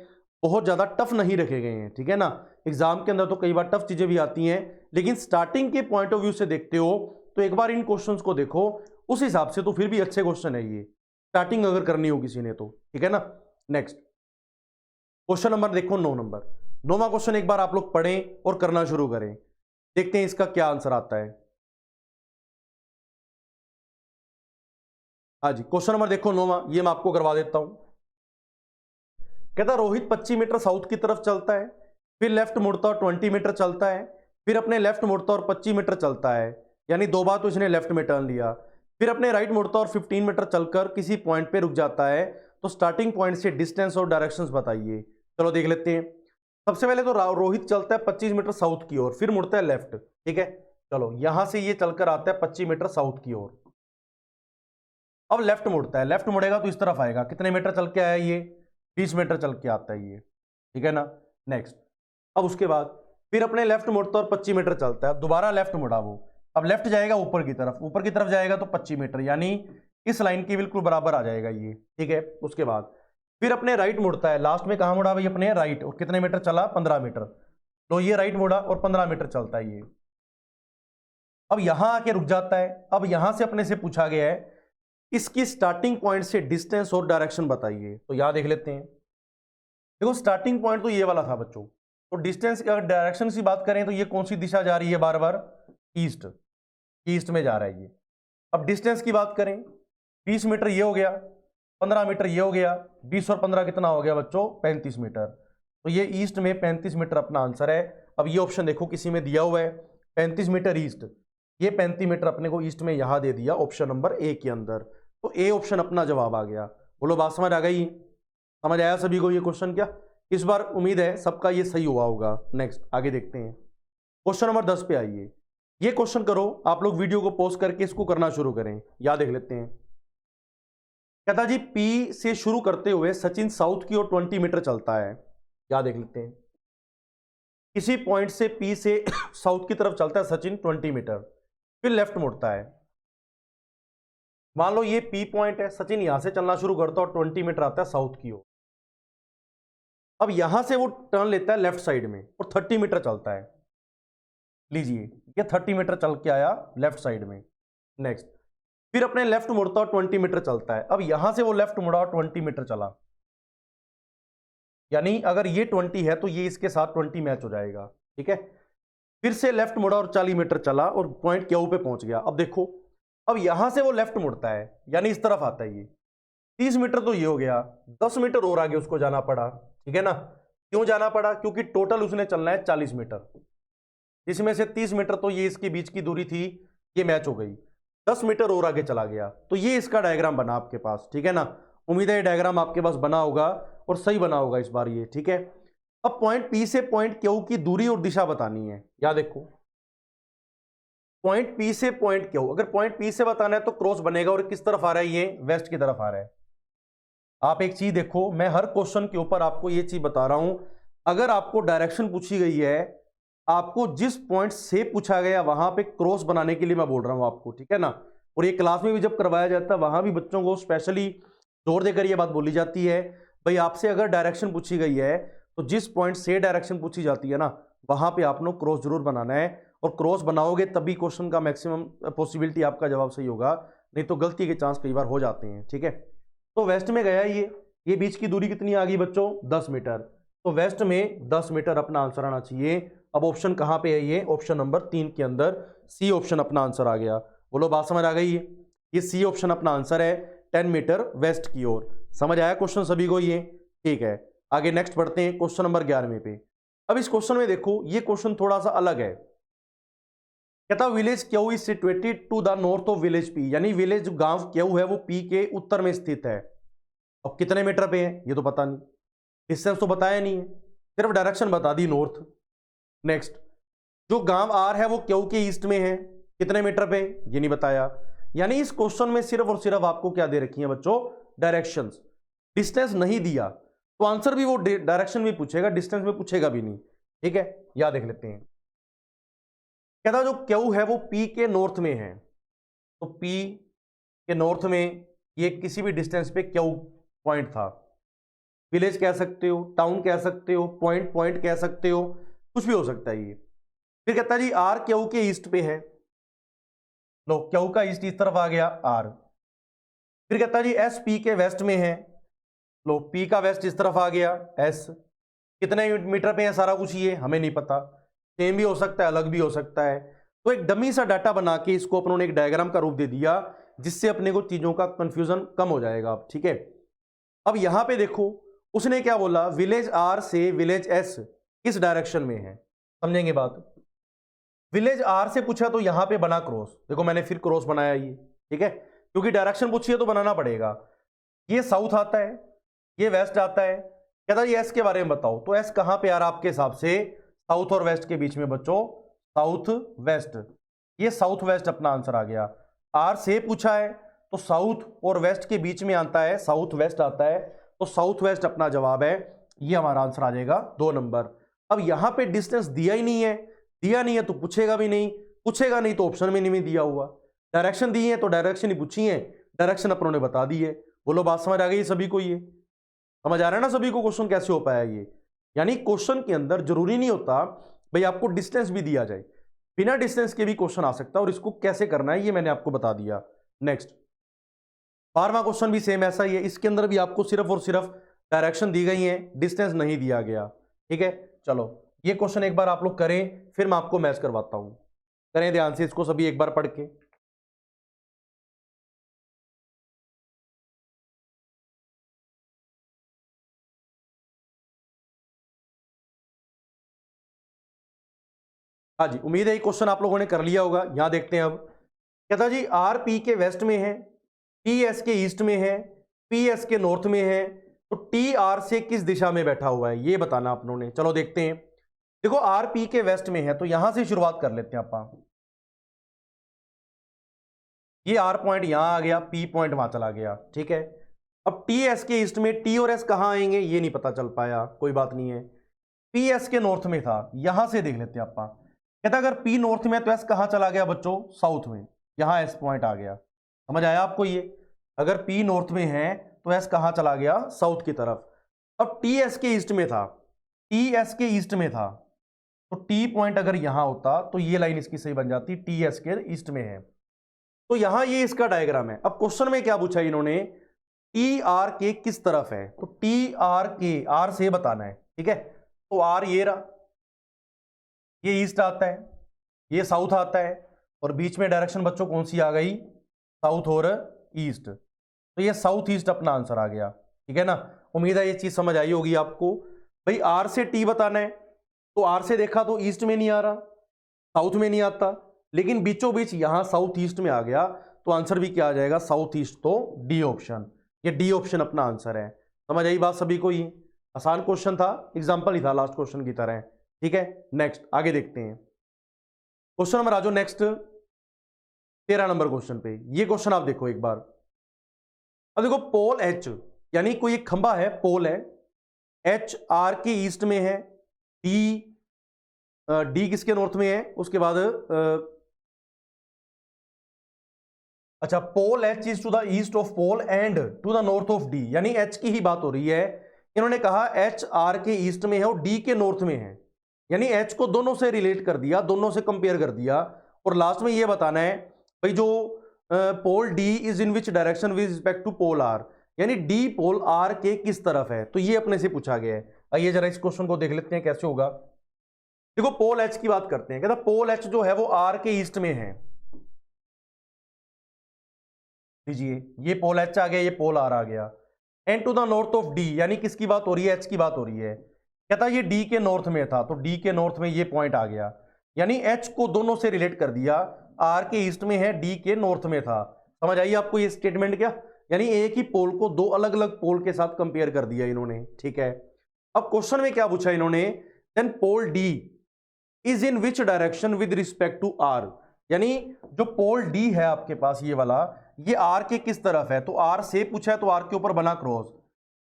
बहुत ज़्यादा टफ नहीं रखे गए हैं, ठीक है ना। एग्जाम के अंदर तो कई बार टफ चीज़ें भी आती हैं, लेकिन स्टार्टिंग के पॉइंट ऑफ व्यू से देखते हो तो एक बार इन क्वेश्चंस को देखो, उस हिसाब से तो फिर भी अच्छे क्वेश्चन है ये, स्टार्टिंग अगर करनी हो किसी ने तो, ठीक है ना। नेक्स्ट क्वेश्चन नंबर देखो 9 नंबर। 9वां क्वेश्चन एक बार आप लोग पढ़ें और करना शुरू करें, देखते हैं इसका क्या आंसर आता है। हाँ जी, क्वेश्चन नंबर देखो 9वां, ये मैं आपको करवा देता हूं। कहता रोहित 25 मीटर साउथ की तरफ चलता है, फिर लेफ्ट मुड़ता और 20 मीटर चलता है, फिर अपने लेफ्ट मुड़ता और 25 मीटर चलता है, यानी 2 बार तो इसने लेफ्ट में टर्न लिया। फिर अपने राइट मुड़ता और 15 मीटर चलकर किसी पॉइंट पे रुक जाता है। तो स्टार्टिंग पॉइंट से डिस्टेंस और डायरेक्शंस बताइए। चलो देख लेते हैं। सबसे पहले तो रोहित चलता है 25 मीटर साउथ की ओर, फिर मुड़ता है लेफ्ट, ठीक है। चलो यहां से ये चलकर आता है 25 मीटर साउथ की ओर। अब लेफ्ट मुड़ता है, लेफ्ट मुड़ेगा तो इस तरफ आएगा, कितने मीटर चल के आया ये? 20 मीटर चल के आता है ये, ठीक है ना। नेक्स्ट, अब उसके बाद फिर अपने लेफ्ट मुड़ता और 25 मीटर चलता है, दोबारा लेफ्ट मुड़ा वो। अब लेफ्ट जाएगा ऊपर की तरफ, ऊपर की तरफ जाएगा तो 25 मीटर, यानी इस लाइन के बिल्कुल बराबर आ जाएगा ये, ठीक है। उसके बाद फिर अपने राइट मुड़ता है, लास्ट में कहां मुड़ा भाई? अपने राइट, और कितने मीटर चला? 15 मीटर। तो ये राइट मुड़ा और 15 मीटर चलता है ये। अब यहां आके रुक जाता है। अब यहां से अपने से पूछा गया है इसकी स्टार्टिंग पॉइंट से डिस्टेंस और डायरेक्शन बताइए। तो यहां देख लेते हैं। देखो स्टार्टिंग पॉइंट तो ये वाला था बच्चों, तो डिस्टेंस की अगर डायरेक्शन की बात करें तो ये कौन सी दिशा जा रही है? बार बार ईस्ट, ईस्ट में जा रहा है ये। अब डिस्टेंस की बात करें, 20 मीटर ये हो गया, 15 मीटर ये हो गया, 20 और 15 कितना हो गया बच्चों? 35 मीटर। तो ये ईस्ट में 35 मीटर अपना आंसर है। अब ये ऑप्शन देखो किसी में दिया हुआ है 35 मीटर ईस्ट, ये 35 मीटर अपने को ईस्ट में यहां दे दिया ऑप्शन नंबर ए के अंदर। तो ए ऑप्शन अपना जवाब आ गया। बोलो बात समझ आ गई? समझ आया सभी को ये क्वेश्चन? क्या इस बार उम्मीद है सबका ये सही हुआ होगा। नेक्स्ट आगे देखते हैं, क्वेश्चन नंबर 10 पे आइए। ये क्वेश्चन करो आप लोग, वीडियो को पॉज करके इसको करना शुरू करें। याद देख लेते हैं। कहता जी पी से शुरू करते हुए सचिन साउथ की ओर 20 मीटर चलता है। याद देख लेते हैं। किसी पॉइंट से पी से साउथ की तरफ चलता है सचिन 20 मीटर, फिर लेफ्ट मुड़ता है। मान लो ये पी पॉइंट है, सचिन यहां से चलना शुरू करता है और 20 मीटर आता है साउथ की ओर। अब यहां से वो टर्न लेता है लेफ्ट साइड में और 30 मीटर चलता है। लीजिए ये 30 मीटर चल के आया लेफ्ट साइड में। नेक्स्ट फिर अपने लेफ्ट मुड़ता और 20 मीटर चलता है। अब यहां से वो लेफ्ट मुड़ा और 20 मीटर चला, यानी अगर ये 20 है तो ये इसके साथ 20 मैच हो जाएगा, ठीक है। फिर से लेफ्ट मुड़ा और 40 मीटर चला और पॉइंट क्यू पे पहुंच गया। अब देखो, अब यहां से वो लेफ्ट मुड़ता है यानी इस तरफ आता है ये 30 मीटर, तो ये हो गया 10 मीटर और आगे उसको जाना पड़ा, ठीक है ना। क्यों जाना पड़ा? क्योंकि टोटल उसने चलना है 40 मीटर, जिसमें से 30 मीटर तो ये इसके बीच की दूरी थी, ये मैच हो गई, 10 मीटर और आगे चला गया। तो ये इसका डायग्राम बना आपके पास, ठीक है ना। उम्मीद है ये डायग्राम आपके पास बना होगा और सही बना होगा इस बार ये, ठीक है। अब पॉइंट पी से पॉइंट क्यू की दूरी और दिशा बतानी है। या देखो पॉइंट पी से पॉइंट क्यू, अगर पॉइंट पी से बताना है तो क्रॉस बनेगा और किस तरफ आ रहा है, ये वेस्ट की तरफ आ रहा है। आप एक चीज देखो, मैं हर क्वेश्चन के ऊपर आपको ये चीज बता रहा हूं, अगर आपको डायरेक्शन पूछी गई है, आपको जिस पॉइंट से पूछा गया वहां पे क्रॉस बनाने के लिए मैं बोल रहा हूं आपको, ठीक है ना। और ये क्लास में भी जब करवाया जाता है वहां भी बच्चों को स्पेशली जोर देकर ये बात बोली जाती है, भाई आपसे अगर डायरेक्शन पूछी गई है तो जिस पॉइंट से डायरेक्शन पूछी जाती है ना, वहां पे आपने क्रॉस जरूर बनाना है, और क्रॉस बनाओगे तभी क्वेश्चन का मैक्सिमम पॉसिबिलिटी आपका जवाब सही होगा, नहीं तो गलती के चांस कई बार हो जाते हैं, ठीक है। तो वेस्ट में गया ये बीच की दूरी कितनी आ गई बच्चों, 10 मीटर। तो वेस्ट में 10 मीटर अपना आंसर आना चाहिए। अब ऑप्शन कहां पे है, ये ऑप्शन नंबर 3 के अंदर सी ऑप्शन अपना आंसर आ गया। बोलो बात समझ आ गई है, ये सी ऑप्शन अपना आंसर है, 10 मीटर वेस्ट की ओर। समझ आया क्वेश्चन सभी को ये, ठीक है। आगे नेक्स्ट बढ़ते हैं क्वेश्चन नंबर 11वें पे। अब इस क्वेश्चन में देखो, ये क्वेश्चन थोड़ा सा अलग है। कहता village Q is situated to the north of village P, यानी विलेज गांव क्यू है वो पी के उत्तर में स्थित है। अब कितने मीटर पे है ये तो पता नहीं, डिस्टेंस तो बताया नहीं है, सिर्फ डायरेक्शन बता दी नॉर्थ। नेक्स्ट, जो गांव आर है वो क्यू के ईस्ट में है, कितने मीटर पे ये नहीं बताया। यानी इस क्वेश्चन में सिर्फ और सिर्फ आपको क्या दे रखी है बच्चों, डायरेक्शंस, डिस्टेंस नहीं दिया, तो आंसर भी वो डायरेक्शन में पूछेगा, डिस्टेंस में पूछेगा भी नहीं, ठीक है। या देख लेते हैं, कहता जो क्यू है वो पी के नॉर्थ में है, तो पी के नॉर्थ में ये किसी भी डिस्टेंस पे क्यू पॉइंट था, विलेज कह सकते हो, टाउन कह सकते हो, पॉइंट पॉइंट कह सकते हो, कुछ भी हो सकता है ये। फिर कहता है जी आर क्यू के ईस्ट पे है, लो क्यू का ईस्ट इस तरफ आ गया आर। फिर कहता है जी एस पी के वेस्ट में है, लो पी का वेस्ट इस तरफ आ गया एस। कितने मीटर पे है सारा कुछ ये हमें नहीं पता, सेम भी हो सकता है अलग भी हो सकता है। तो एक डमी सा डाटा बना के इसको अपनों ने एक डायग्राम का रूप दे दिया, जिससे अपने को चीजों का कंफ्यूजन कम हो जाएगा अब, ठीक है। अब यहां पे देखो उसने क्या बोला, विलेज आर से विलेज एस किस डायरेक्शन में है, समझेंगे बात। विलेज आर से पूछा तो यहां पे बना क्रॉस, देखो मैंने फिर क्रॉस बनाया ये, ठीक है, क्योंकि डायरेक्शन पूछी है तो बनाना पड़ेगा। ये साउथ आता है, ये वेस्ट आता है, कहता है एस के बारे में बताओ, तो एस कहां पे आ रहा आपके हिसाब से, साउथ और वेस्ट के बीच में बच्चों, साउथ वेस्ट। ये साउथ वेस्ट अपना आंसर आ गया। आर से पूछा है तो साउथ और वेस्ट के बीच में आता है, साउथ वेस्ट आता है, तो साउथ वेस्ट अपना जवाब है, ये हमारा आंसर आ जाएगा 2 नंबर। अब यहां पे डिस्टेंस दिया ही नहीं है, दिया नहीं है तो पूछेगा भी नहीं, पूछेगा नहीं तो ऑप्शन में नहीं दिया हुआ। डायरेक्शन दी है तो डायरेक्शन ही पूछी है, डायरेक्शन अपनों ने बता दी है। बोलो बात समझ आ गई सभी को, ये समझ आ रहा है ना सभी को क्वेश्चन कैसे हो पाया ये। यानी क्वेश्चन के अंदर जरूरी नहीं होता भाई आपको डिस्टेंस भी दिया जाए, बिना डिस्टेंस के भी क्वेश्चन आ सकता है, और इसको कैसे करना है ये मैंने आपको बता दिया। नेक्स्ट 12वां क्वेश्चन भी सेम ऐसा ही है, इसके अंदर भी आपको सिर्फ और सिर्फ डायरेक्शन दी गई है, डिस्टेंस नहीं दिया गया, ठीक है। चलो ये क्वेश्चन एक बार आप लोग करें, फिर मैं आपको मैच करवाता हूं, करें ध्यान से इसको सभी एक बार पढ़ के। हाँ जी, उम्मीद है ये क्वेश्चन आप लोगों ने कर लिया होगा। यहां देखते हैं अब, कहता जी आर पी के वेस्ट में है, पी एस के ईस्ट में है, पी एस के नॉर्थ में है, तो टी आर से किस दिशा में बैठा हुआ है ये बताना आप लोगों ने। चलो देखते हैं, देखो आर पी के वेस्ट में है तो यहां से शुरुआत कर लेते हैं आप। ये आर पॉइंट यहां आ गया, पी पॉइंट वहां चला गया, ठीक है। अब टी एस के ईस्ट में टी और एस कहां आएंगे ये नहीं पता चल पाया, कोई बात नहीं है। पी एस के नॉर्थ में था, यहां से देख लेते हैं आप। कहता अगर पी नॉर्थ में तो एस कहां चला गया बच्चों, साउथ में, यहां एस पॉइंट आ गया। समझ आया आपको ये, अगर पी नॉर्थ में है तो एस कहां चला गया, साउथ की तरफ। अब टी एस के ईस्ट में था, टी एस के ईस्ट में था, तो टी पॉइंट अगर यहां होता तो ये लाइन इसकी सही बन जाती, टी एस के ईस्ट में है, तो यहां ये इसका डायग्राम है। अब क्वेश्चन में क्या पूछा इन्होंने, टी आर के किस तरफ है, तो टी आर के, आर से बताना है, ठीक है। तो आर ये रहा, ये ईस्ट आता है, ये साउथ आता है, और बीच में डायरेक्शन बच्चों कौन सी आ गई, साउथ और ईस्ट, तो ये साउथ ईस्ट अपना आंसर आ गया, ठीक है ना। उम्मीद है ये चीज समझ आई होगी आपको। भाई आर से टी बताना है, तो आर से देखा तो ईस्ट में नहीं आ रहा, साउथ में नहीं आता, लेकिन बीचों बीच यहां साउथ ईस्ट में आ गया, तो आंसर भी क्या आ जाएगा, साउथ ईस्ट, तो डी ऑप्शन, ये डी ऑप्शन अपना आंसर है। समझ आई बात सभी को, ये आसान क्वेश्चन था, एग्जाम्पल ही था लास्ट क्वेश्चन की तरह, ठीक है। नेक्स्ट आगे देखते हैं, क्वेश्चन नंबर आ जाओ नेक्स्ट। 13 नंबर क्वेश्चन पे ये क्वेश्चन आप देखो एक बार। अब देखो पोल एच, यानी कोई एक खंभा है, पोल है, एच आर के ईस्ट में है, डी किसके नॉर्थ में है, उसके बाद अच्छा, pole H is to the east of pole and to the north of D, यानी एच की ही बात हो रही है। इन्होंने कहा एच आर के ईस्ट में है और डी के नॉर्थ में है, यानी एच को दोनों से रिलेट कर दिया, दोनों से कंपेयर कर दिया, और लास्ट में ये बताना है भाई जो pole D is in which direction with respect to pole R, यानी डी पोल आर के किस तरफ है, तो ये अपने से पूछा गया है। आइए जरा इस क्वेश्चन को देख लेते हैं कैसे होगा। देखो पोल एच की बात करते हैं, कहता पोल एच जो है वो आर के ईस्ट में है, लीजिए ये पोल एच आ गया, ये पोल आर आ गया, and to the north of D, यानी किसकी बात हो रही है, एच की बात हो रही है। कहता ये डी के नॉर्थ में था, तो डी के नॉर्थ में ये पॉइंट आ गया, यानी एच को दोनों से रिलेट कर दिया, आर के ईस्ट में है, डी के नॉर्थ में था। समझ आइए आपको ये स्टेटमेंट क्या, यानी एक ही पोल को दो अलग अलग पोल के साथ कंपेयर कर दिया इन्होंने, ठीक है। अब क्वेश्चन में क्या पूछा इन्होंने, then pole D is in which direction with respect to R, यानी जो पोल डी है आपके पास ये वाला, ये आर के किस तरफ है, तो आर से पूछा है तो आर के ऊपर बना क्रॉस,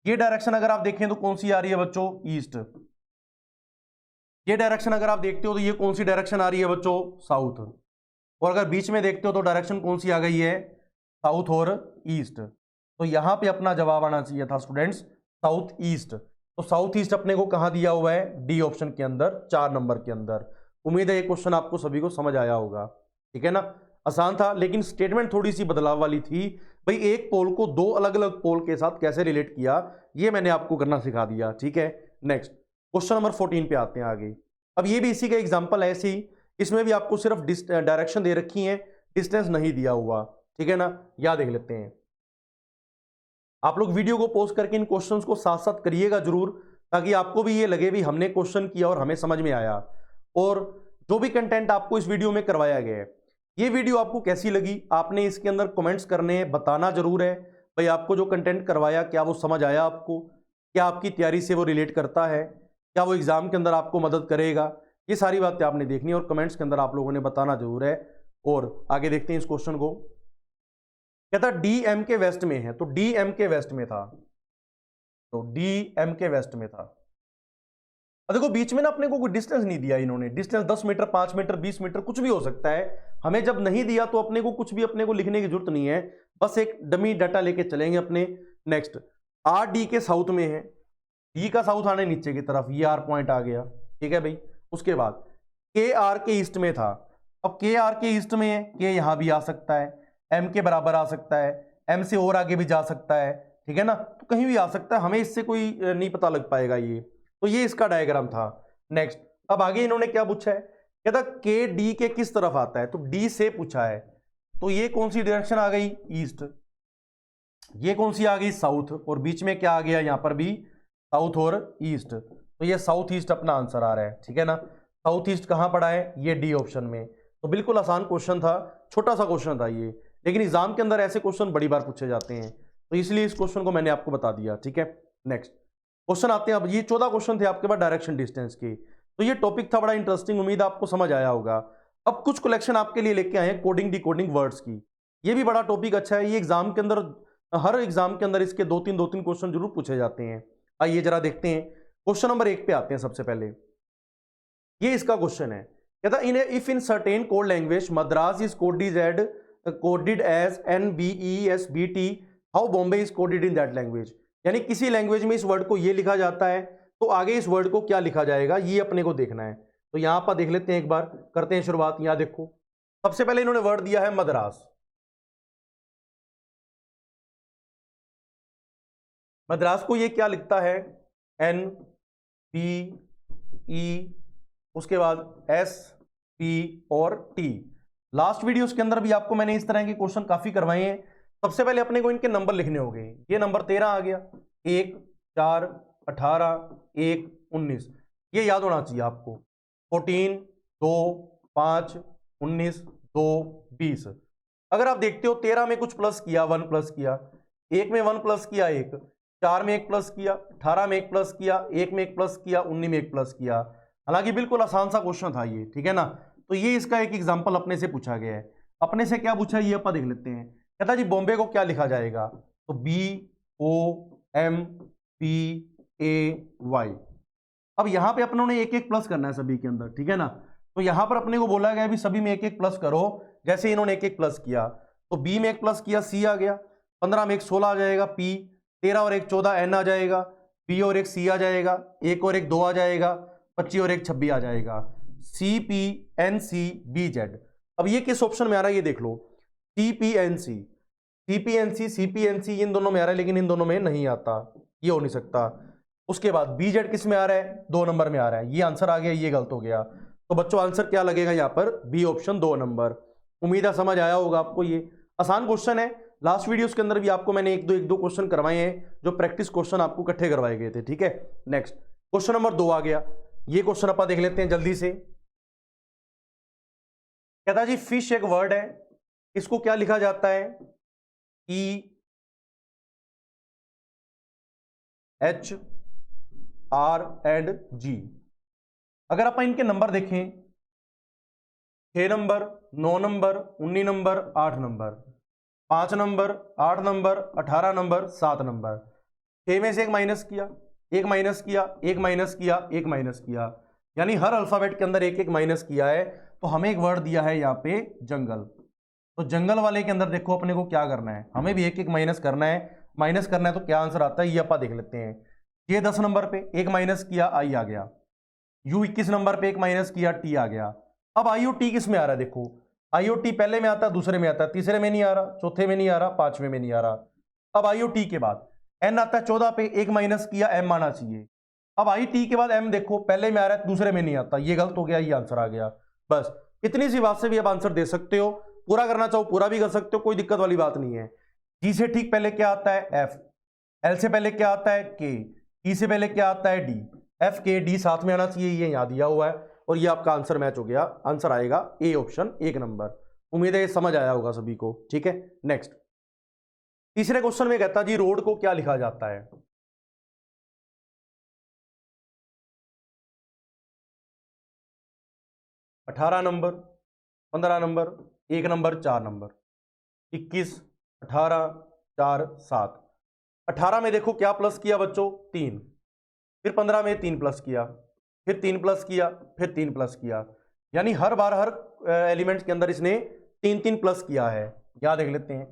ये डायरेक्शन अगर आप देखें तो कौन सी आ रही है बच्चों, ईस्ट। ये डायरेक्शन अगर आप देखते हो तो ये कौन सी डायरेक्शन आ रही है बच्चों, साउथ। और अगर बीच में देखते हो तो डायरेक्शन कौन सी आ गई है, साउथ और ईस्ट। तो यहां पे अपना जवाब आना चाहिए था स्टूडेंट्स साउथ ईस्ट। तो साउथ ईस्ट अपने को कहां दिया हुआ है, डी ऑप्शन के अंदर, 4 नंबर के अंदर। उम्मीद है ये क्वेश्चन आपको सभी को समझ आया होगा, ठीक है ना। आसान था, लेकिन स्टेटमेंट थोड़ी सी बदलाव वाली थी। भाई एक पोल को दो अलग अलग पोल के साथ कैसे रिलेट किया, ये मैंने आपको करना सिखा दिया, ठीक है। नेक्स्ट क्वेश्चन नंबर 14 पे आते हैं आगे। अब ये भी इसी का एग्जांपल है, ऐसे ही इसमें भी आपको सिर्फ डायरेक्शन दे रखी है, डिस्टेंस नहीं दिया हुआ, ठीक है ना। या देख लेते हैं, आप लोग वीडियो को पॉज करके इन क्वेश्चंस को साथ साथ करिएगा जरूर, ताकि आपको भी ये लगे भी हमने क्वेश्चन किया और हमें समझ में आया। और जो भी कंटेंट आपको इस वीडियो में करवाया गया है, ये वीडियो आपको कैसी लगी, आपने इसके अंदर कमेंट्स करने हैं, बताना जरूर है भाई आपको जो कंटेंट करवाया क्या वो समझ आया आपको, क्या आपकी तैयारी से वो रिलेट करता है, क्या वो एग्जाम के अंदर आपको मदद करेगा, ये सारी बातें आपने देखनी है और कमेंट्स के अंदर आप लोगों ने बताना जरूर है। और आगे देखते हैं इस क्वेश्चन को। कहता डी एम के वेस्ट में है, तो डी एम के वेस्ट में था, तो डी एम के वेस्ट में था। अब देखो बीच में ना अपने को कोई डिस्टेंस नहीं दिया इन्होंने, डिस्टेंस 10 मीटर 5 मीटर 20 मीटर कुछ भी हो सकता है। हमें जब नहीं दिया तो अपने को कुछ भी अपने को लिखने की जरूरत नहीं है, बस एक डमी डाटा लेके चलेंगे अपने। नेक्स्ट आर डी के साउथ में है, डी का साउथ आने नीचे की तरफ, ये आर पॉइंट आ गया, ठीक है भाई। उसके बाद के आर के ईस्ट में था, अब के आर के ईस्ट में है, के यहां भी आ सकता है, एम के बराबर आ सकता है, एम से और आगे भी जा सकता है, ठीक है ना, तो कहीं भी आ सकता है, हमें इससे कोई नहीं पता लग पाएगा ये। तो ये इसका डायग्राम था। नेक्स्ट अब आगे इन्होंने क्या पूछा है, कहता के डी के किस तरफ आता है, तो डी से पूछा है, तो ये कौन सी डायरेक्शन आ गई, ईस्ट, ये कौन सी आ गई, साउथ, और बीच में क्या आ गया, यहां पर भी साउथ और ईस्ट, तो ये साउथ ईस्ट अपना आंसर आ रहा है, ठीक है ना। साउथ ईस्ट कहां पड़ा है, ये डी ऑप्शन में। तो बिल्कुल आसान क्वेश्चन था, छोटा सा क्वेश्चन था ये, लेकिन एग्जाम के अंदर ऐसे क्वेश्चन बड़ी बार पूछे जाते हैं, तो इसलिए इस क्वेश्चन को मैंने आपको बता दिया, ठीक है। नेक्स्ट क्वेश्चन आते हैं, अब ये 14 क्वेश्चन थे आपके पास डायरेक्शन डिस्टेंस के, तो ये टॉपिक था बड़ा इंटरेस्टिंग, उम्मीद आपको समझ आया होगा। अब कुछ कलेक्शन आपके लिए लेके आए हैं कोडिंग डिकोडिंग वर्ड्स की, ये भी बड़ा टॉपिक अच्छा है, ये एग्जाम के अंदर, हर एग्जाम के अंदर इसके दो तीन क्वेश्चन जरूर पूछे जाते हैं। आइए जरा देखते हैं, क्वेश्चन नंबर 1 पे आते हैं। सबसे पहले ये इसका क्वेश्चन है, कहता if in certain code language Madras is coded as NBESBT, how Bombay is coded in that language, यानी किसी लैंग्वेज में इस वर्ड को ये लिखा जाता है तो आगे इस वर्ड को क्या लिखा जाएगा, ये अपने को देखना है। तो यहां पर देख लेते हैं, एक बार करते हैं शुरुआत। यहां देखो सबसे पहले इन्होंने वर्ड दिया है मद्रास, मद्रास को ये क्या लिखता है, NBE, उसके बाद SP और T। लास्ट वीडियोस के अंदर भी आपको मैंने इस तरह के क्वेश्चन काफी करवाए हैं। सबसे पहले अपने को इनके नंबर लिखने होंगे, ये नंबर 13 आ गया, 1 4 18 1 19, ये याद होना चाहिए आपको। 14 2 5 19 2 20। अगर आप देखते हो 13 में कुछ प्लस किया, 1 प्लस किया, 1 में 1 प्लस किया 1, 4 में 1 प्लस किया, 18 में 1 प्लस किया, 1 में 1 प्लस किया, 19 में 1 प्लस किया। हालांकि बिल्कुल आसान सा क्वेश्चन था ये, ठीक है ना। तो ये इसका एक एग्जाम्पल अपने से पूछा गया है। अपने से क्या पूछा ये अपन देख लेते हैं। कहता जी बॉम्बे को क्या लिखा जाएगा, तो BOMBAY। अब यहां पे अपनों ने एक एक प्लस करना है सभी के अंदर, ठीक है ना। तो यहां पर अपने को बोला गया भी सभी में एक एक प्लस करो। जैसे इन्होंने एक एक प्लस किया तो बी में एक प्लस किया, सी आ गया, 15 में एक 16 आ जाएगा, पी 13 और एक 14 एन आ जाएगा, बी और एक सी आ जाएगा, एक और एक 2 आ जाएगा, 25 और एक 26 आ जाएगा, CPNCBZ। अब ये किस ऑप्शन में आ रहा है ये देख लो, CPNC इन दोनों में आ रहा है, लेकिन इन दोनों में नहीं आता, ये हो नहीं सकता। उसके बाद BZ किस में आ रहा है, 2 नंबर में आ रहा है, ये आंसर आ गया, ये गलत हो गया। तो बच्चों आंसर क्या लगेगा यहाँ पर, बी ऑप्शन 2 नंबर। उम्मीद है समझ आया होगा आपको। ये आसान क्वेश्चन है, लास्ट वीडियोस के अंदर भी आपको मैंने एक दो क्वेश्चन करवाए हैं जो प्रैक्टिस क्वेश्चन आपको इकट्ठे करवाए गए थे, ठीक है। नेक्स्ट क्वेश्चन नंबर 2 आ गया, ये क्वेश्चन अपन देख लेते हैं जल्दी से। कहता जी फिश एक वर्ड है, इसको क्या लिखा जाता है, EHRG। अगर अपन इनके नंबर देखें, 6 number, 9 number, 19 number, 8 number, 5 number, 8 number, 18 number, 7 number. 6 में से एक माइनस किया, एक माइनस किया, एक माइनस किया, एक माइनस किया, यानी हर अल्फाबेट के अंदर एक एक माइनस किया है। तो हमें एक वर्ड दिया है यहाँ पे जंगल। तो जंगल वाले के अंदर देखो अपने को क्या करना है, हमें भी एक एक माइनस करना है। माइनस करना है तो क्या आंसर आता है ये अपन देख लेते हैं। ये 10 नंबर पे एक माइनस किया, आई आ गया। यू 21 नंबर पे एक माइनस किया, टी आ गया। अब IOT किस में आ रहा है, देखो IOT पहले में आता है, दूसरे में आता है, तीसरे में नहीं आ रहा, चौथे में नहीं आ रहा, पांचवें में नहीं आ रहा। अब IOT के बाद N आता है 14 पे, एक माइनस किया, M आना चाहिए। अब IT के बाद M देखो पहले में आ रहा है, दूसरे में नहीं आता, ये गलत हो गया, ये आंसर आ गया। बस इतनी सी बात से भी आप आंसर दे सकते हो। पूरा करना चाहो पूरा भी कर सकते हो, कोई दिक्कत वाली बात नहीं है। G से ठीक पहले क्या आता है, F। L से पहले क्या आता है, K। E से पहले क्या आता है, D। F K D साथ में आना चाहिए, ये यहां दिया हुआ है, और ये आपका आंसर मैच हो गया। आंसर आएगा ए ऑप्शन 1 नंबर। उम्मीद है ये समझ आया होगा सभी को, ठीक है। नेक्स्ट तीसरे क्वेश्चन में कहता जी रोड को क्या लिखा जाता है, 18 नंबर, 15 नंबर, 1 नंबर, 4 नंबर, 21, 18, 4, 7। 18 में देखो क्या प्लस किया बच्चों, 3। फिर 15 में 3 प्लस किया, फिर 3 प्लस किया, फिर 3 प्लस किया, यानी हर बार हर एलिमेंट्स के अंदर इसने 3 प्लस किया है। क्या देख लेते हैं,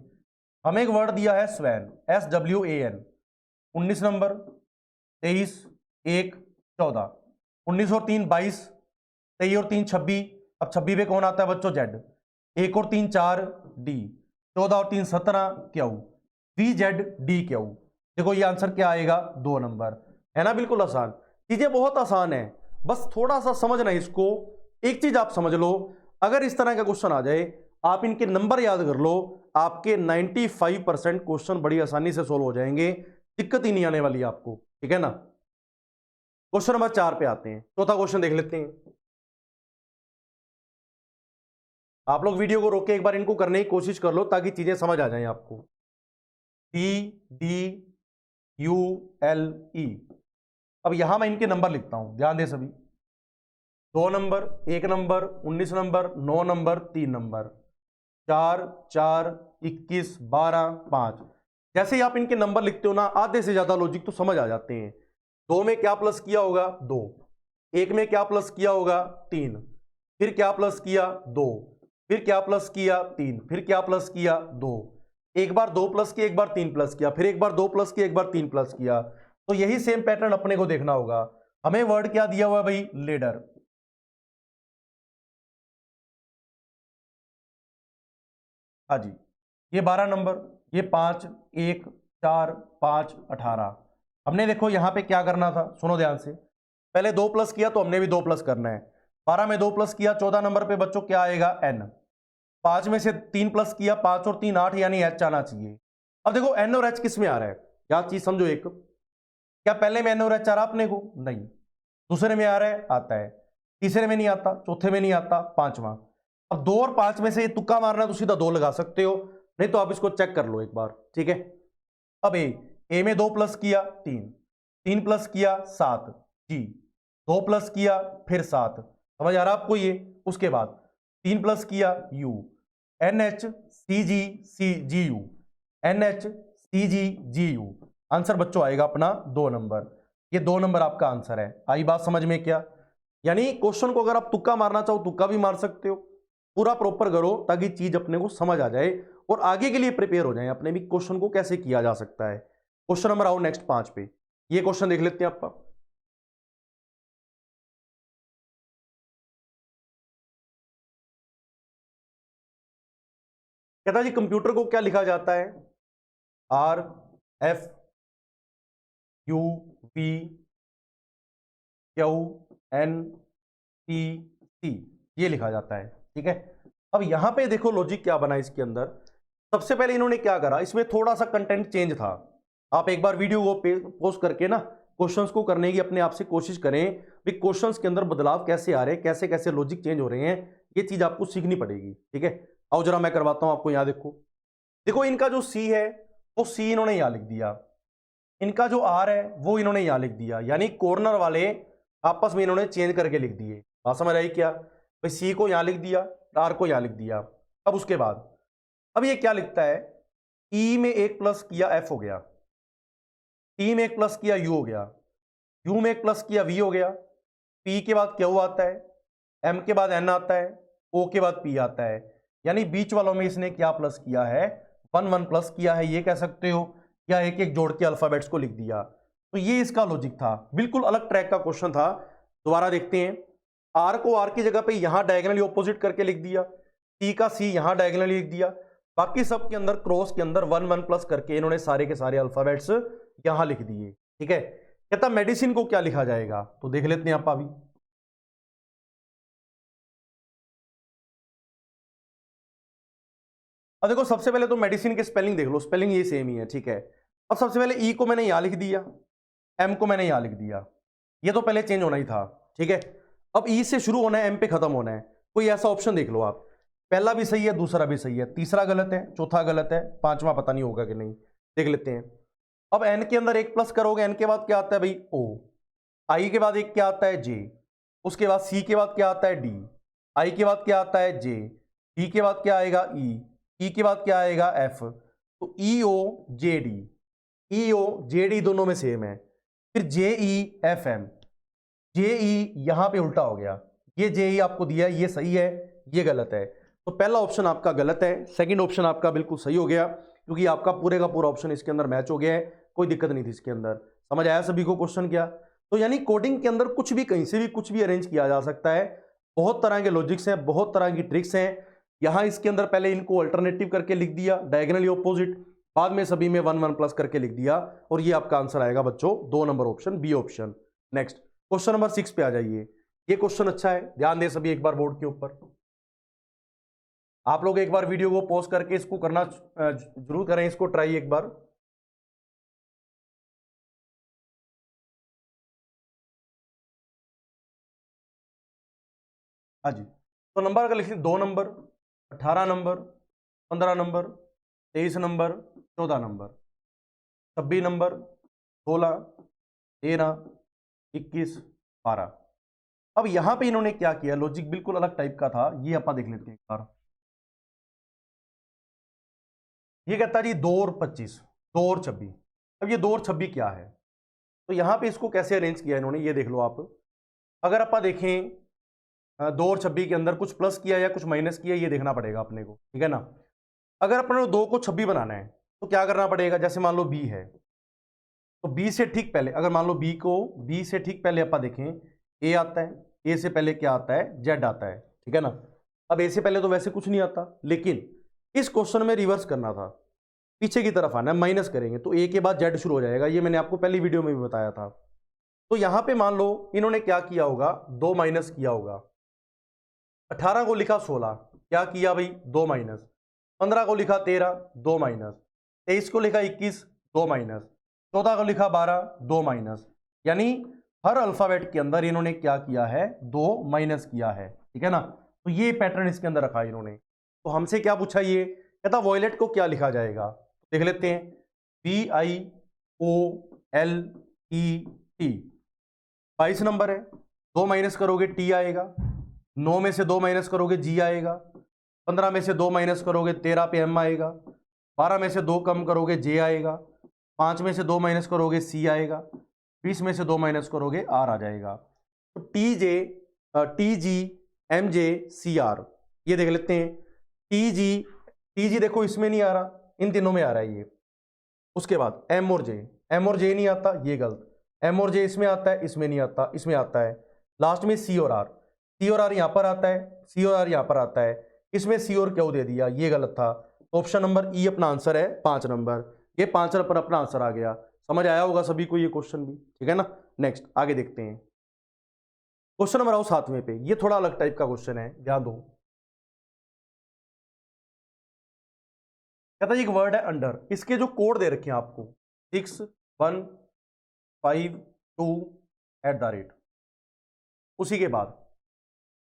हमें एक वर्ड दिया है स्वैन, SWAN। 19 नंबर, 23, 1, 14। 19 और 3 22, 23 और 3 26। अब 26 पे कौन आता है बच्चों, Z। 1 और 3 4, D। 14 और 3 17, Q। VZDQ। देखो ये आंसर क्या आएगा, 2 नंबर, है ना। बिल्कुल आसान, चीजें बहुत आसान है, बस थोड़ा सा समझना है इसको। एक चीज आप समझ लो, अगर इस तरह का क्वेश्चन आ जाए, आप इनके नंबर याद कर लो, आपके 95% क्वेश्चन बड़ी आसानी से सोल्व हो जाएंगे, दिक्कत ही नहीं आने वाली आपको, ठीक है ना। क्वेश्चन नंबर 4 पे आते हैं, चौथा क्वेश्चन देख लेते हैं। आप लोग वीडियो को रोक के एक बार इनको करने की कोशिश कर लो ताकि चीजें समझ आ जाएं आपको। DDULE। अब यहां मैं इनके नंबर लिखता हूं, ध्यान दें सभी। 2 number, 1 number, 19 number, 9 number, 3 number, 4 4, 21, 12, 5। जैसे ही आप इनके नंबर लिखते हो ना, आधे से ज्यादा लॉजिक तो समझ आ जाते हैं। 2 में क्या प्लस किया होगा, 2। 1 में क्या प्लस किया होगा, 3। फिर क्या प्लस किया, 2। फिर क्या प्लस किया, 3। फिर क्या प्लस किया, 2। एक बार 2 प्लस किया, एक बार 3 प्लस किया, फिर एक बार 2 प्लस किया, एक बार 3 प्लस किया। तो यही सेम पैटर्न अपने को देखना होगा। हमें वर्ड क्या दिया हुआ है भाई, लेडर। हाँ जी, ये 12 नंबर, ये 5, 1, 4, 5, 18। हमने देखो यहां पे क्या करना था, सुनो ध्यान से। पहले 2 प्लस किया तो हमने भी 2 प्लस करना है। 12 में 2 प्लस किया, 14 नंबर पे बच्चों क्या आएगा, N। 5 में से 3 प्लस किया, 5 और 3 8, यानी H आना चाहिए। अब देखो N और H किस में आ रहा है, याद चीज समझो एक। क्या पहले में N और H आ रहा अपने को, नहीं। दूसरे में आ रहा है, आता है। तीसरे में नहीं आता, चौथे में नहीं आता, पांचवा। अब 2 और 5 में से ये तुक्का मारना है तो सीधा 2 लगा सकते हो, नहीं तो आप इसको चेक कर लो एक बार, ठीक है। अब ए में 2 प्लस किया, 3। 3 प्लस किया, 7, जी। 2 प्लस किया, फिर 7, समझ आ रहा आपको ये। उसके बाद 3 प्लस किया, यू। NHCgCgu, NHCgGu। आंसर बच्चों आएगा अपना 2 नंबर। ये 2 नंबर आपका आंसर है। आई बात समझ में क्या? यानी क्वेश्चन को अगर आप तुक्का मारना चाहो तुक्का भी मार सकते हो, पूरा प्रॉपर करो ताकि चीज अपने को समझ आ जाए और आगे के लिए प्रिपेयर हो जाए अपने भी क्वेश्चन को कैसे किया जा सकता है। क्वेश्चन नंबर आओ नेक्स्ट 5 पे। ये क्वेश्चन देख लेते हैं आपका। कहता जी कंप्यूटर को क्या लिखा जाता है? RFQVQNPC, ये लिखा जाता है। ठीक है, अब यहां पे देखो लॉजिक क्या बना इसके अंदर। सबसे पहले इन्होंने क्या करा, इसमें थोड़ा सा कंटेंट चेंज था। आप एक बार वीडियो को पोस्ट करके ना क्वेश्चंस को करने की अपने आप से कोशिश करें भी क्वेश्चंस के अंदर बदलाव कैसे आ रहे हैं, कैसे कैसे लॉजिक चेंज हो रहे हैं, ये चीज आपको सीखनी पड़ेगी। ठीक है, आओ जरा मैं करवाता हूं आपको। यहां देखो, देखो इनका जो सी है वो सी इन्होंने यहां लिख दिया, इनका जो आर है वो इन्होंने यहां लिख दिया, यानी कॉर्नर वाले आपस में इन्होंने चेंज करके लिख दिए। बात समझ आई क्या? भाई सी को यहां लिख दिया, आर को यहां लिख दिया। अब उसके बाद अब ये क्या लिखता है, ई में एक प्लस किया एफ हो गया, टी में एक प्लस किया यू हो गया, यू में एक प्लस किया वी हो गया, पी के बाद क्यू आता है, एम के बाद एन आता है, ओ के बाद पी आता है। यानी बीच वालों में इसने क्या प्लस किया है, 1 1 प्लस किया है, ये कह सकते हो, या एक एक जोड़ के अल्फाबेट्स को लिख दिया। तो ये इसका लॉजिक था, बिल्कुल अलग ट्रैक का क्वेश्चन था। दोबारा देखते हैं, आर को आर की जगह पे यहां डायगोनली ऑपोजिट करके लिख दिया, सी का सी यहां डायगोनली लिख दिया, बाकी सब के अंदर क्रॉस के अंदर 1 1 प्लस करके इन्होंने सारे के सारे अल्फाबेट्स यहां लिख दिए। ठीक है, कहता मेडिसिन को क्या लिखा जाएगा, तो देख लेते हैं आप अभी। अब देखो सबसे पहले तो मेडिसिन के स्पेलिंग देख लो, स्पेलिंग ये सेम ही है। ठीक है, अब सबसे पहले ई को मैंने यहां लिख दिया, एम को मैंने यहां लिख दिया, ये तो पहले चेंज होना ही था। ठीक है, अब ई से शुरू होना है, एम पे खत्म होना है। कोई ऐसा ऑप्शन देख लो आप, पहला भी सही है, दूसरा भी सही है, तीसरा गलत है, चौथा गलत है, पांचवा पता नहीं होगा कि नहीं, देख लेते हैं। अब एन के अंदर एक प्लस करोगे, एन के बाद क्या आता है भाई ओ, आई के बाद एक क्या आता है जे, उसके बाद सी के बाद क्या आता है डी, आई के बाद क्या आता है जे, डी के बाद क्या आएगा ई के बाद क्या आएगा एफ। तो ई ओ जे डी, ई ओ जे डी दोनों में सेम है। फिर जे ई एफ एम, जे ई यहां पे उल्टा हो गया, ये जे ई आपको दिया ये सही है, ये गलत है। तो पहला ऑप्शन आपका गलत है, सेकंड ऑप्शन आपका बिल्कुल सही हो गया, क्योंकि आपका पूरे का पूरा ऑप्शन इसके अंदर मैच हो गया है, कोई दिक्कत नहीं थी इसके अंदर। समझ आया सभी को क्वेश्चन क्या? तो यानी कोडिंग के अंदर कुछ भी कहीं से भी कुछ भी अरेंज किया जा सकता है, बहुत तरह के लॉजिक्स हैं, बहुत तरह की ट्रिक्स हैं। यहां इसके अंदर पहले इनको अल्टरनेटिव करके लिख दिया, डायगोनली ऑपोजिट, बाद में सभी में 1 1 प्लस करके लिख दिया, और ये आपका आंसर आएगा बच्चों 2 number option B option. Next question number 6 पे आ जाइए। ये क्वेश्चन अच्छा है, ध्यान दें सभी एक बार बोर्ड के ऊपर। आप लोग एक बार वीडियो को पॉज करके इसको करना जरूर करें, इसको ट्राई एक बार। हाँ जी, तो नंबर अगर लिखते 2 number, 18 number, 15 number, 23 number, 14 number, 26 number, 16, 13, 21, 12। अब यहां पे इन्होंने क्या किया, लॉजिक बिल्कुल अलग टाइप का था, ये अपन देख लेते हैं एक बार। ये कहता है जी 2 और 25, 2 और 26। अब ये 2 और 26 क्या है, तो यहां पे इसको कैसे अरेंज किया इन्होंने, ये देख लो आप। अगर अपन देखें 2 और 26 के अंदर कुछ प्लस किया या कुछ माइनस किया, ये देखना पड़ेगा अपने को। ठीक है ना, अगर अपन को 2 को 26 बनाना है तो क्या करना पड़ेगा, जैसे मान लो बी है, तो बी से ठीक पहले, अगर मान लो बी से ठीक पहले अपन देखें, ए आता है, ए से पहले क्या आता है, जेड आता है। ठीक है ना, अब ए से पहले तो वैसे कुछ नहीं आता, लेकिन इस क्वेश्चन में रिवर्स करना था, पीछे की तरफ आना है, माइनस करेंगे तो ए के बाद जेड शुरू हो जाएगा, ये मैंने आपको पहली वीडियो में भी बताया था। तो यहां पे मान लो इन्होंने क्या किया होगा, 2 माइनस किया होगा, 18 को लिखा 16, क्या किया भाई 2 माइनस, 15 को लिखा 13, 2 माइनस, 23 को लिखा 21, 2 माइनस, 14 को लिखा 12, 2 माइनस। यानी हर अल्फाबेट के अंदर इन्होंने क्या किया है, 2 माइनस किया है। ठीक है ना, तो ये पैटर्न इसके अंदर रखा इन्होंने। तो हमसे क्या पूछा, ये कहता वॉयलेट को क्या लिखा जाएगा, देख लेते हैं। VIOLET, 22 नंबर है, 2 माइनस करोगे टी आएगा, 9 में से 2 माइनस करोगे जी आएगा, 15 में से 2 माइनस करोगे 13 पे m आएगा, 12 में से 2 कम करोगे j आएगा, 5 में से 2 माइनस करोगे c आएगा, 20 में से 2 माइनस करोगे r आ जाएगा। तो T G M J C R ये देख लेते हैं। टी जी देखो इसमें नहीं आ रहा, इन तीनों में आ रहा है ये। उसके बाद m और j नहीं आता, ये गलत। m और j इसमें आता है, इसमें नहीं आता, इसमें आता है। लास्ट में c और r यहाँ पर आता है, c और r यहाँ पर आता है, इसमें c और क्यों दे दिया, ये गलत था। ऑप्शन नंबर ई अपना आंसर है 5 नंबर। ये 5 नंबर अपना आंसर आ गया। समझ आया होगा सभी को ये क्वेश्चन भी, ठीक है ना। नेक्स्ट आगे देखते हैं। क्वेश्चन नंबर आओ 7वें पे। ये थोड़ा अलग टाइप का क्वेश्चन है, ध्यान दो। कहता है एक वर्ड है अंडर, इसके जो कोड दे रखे हैं आपको 6152 उसी के बाद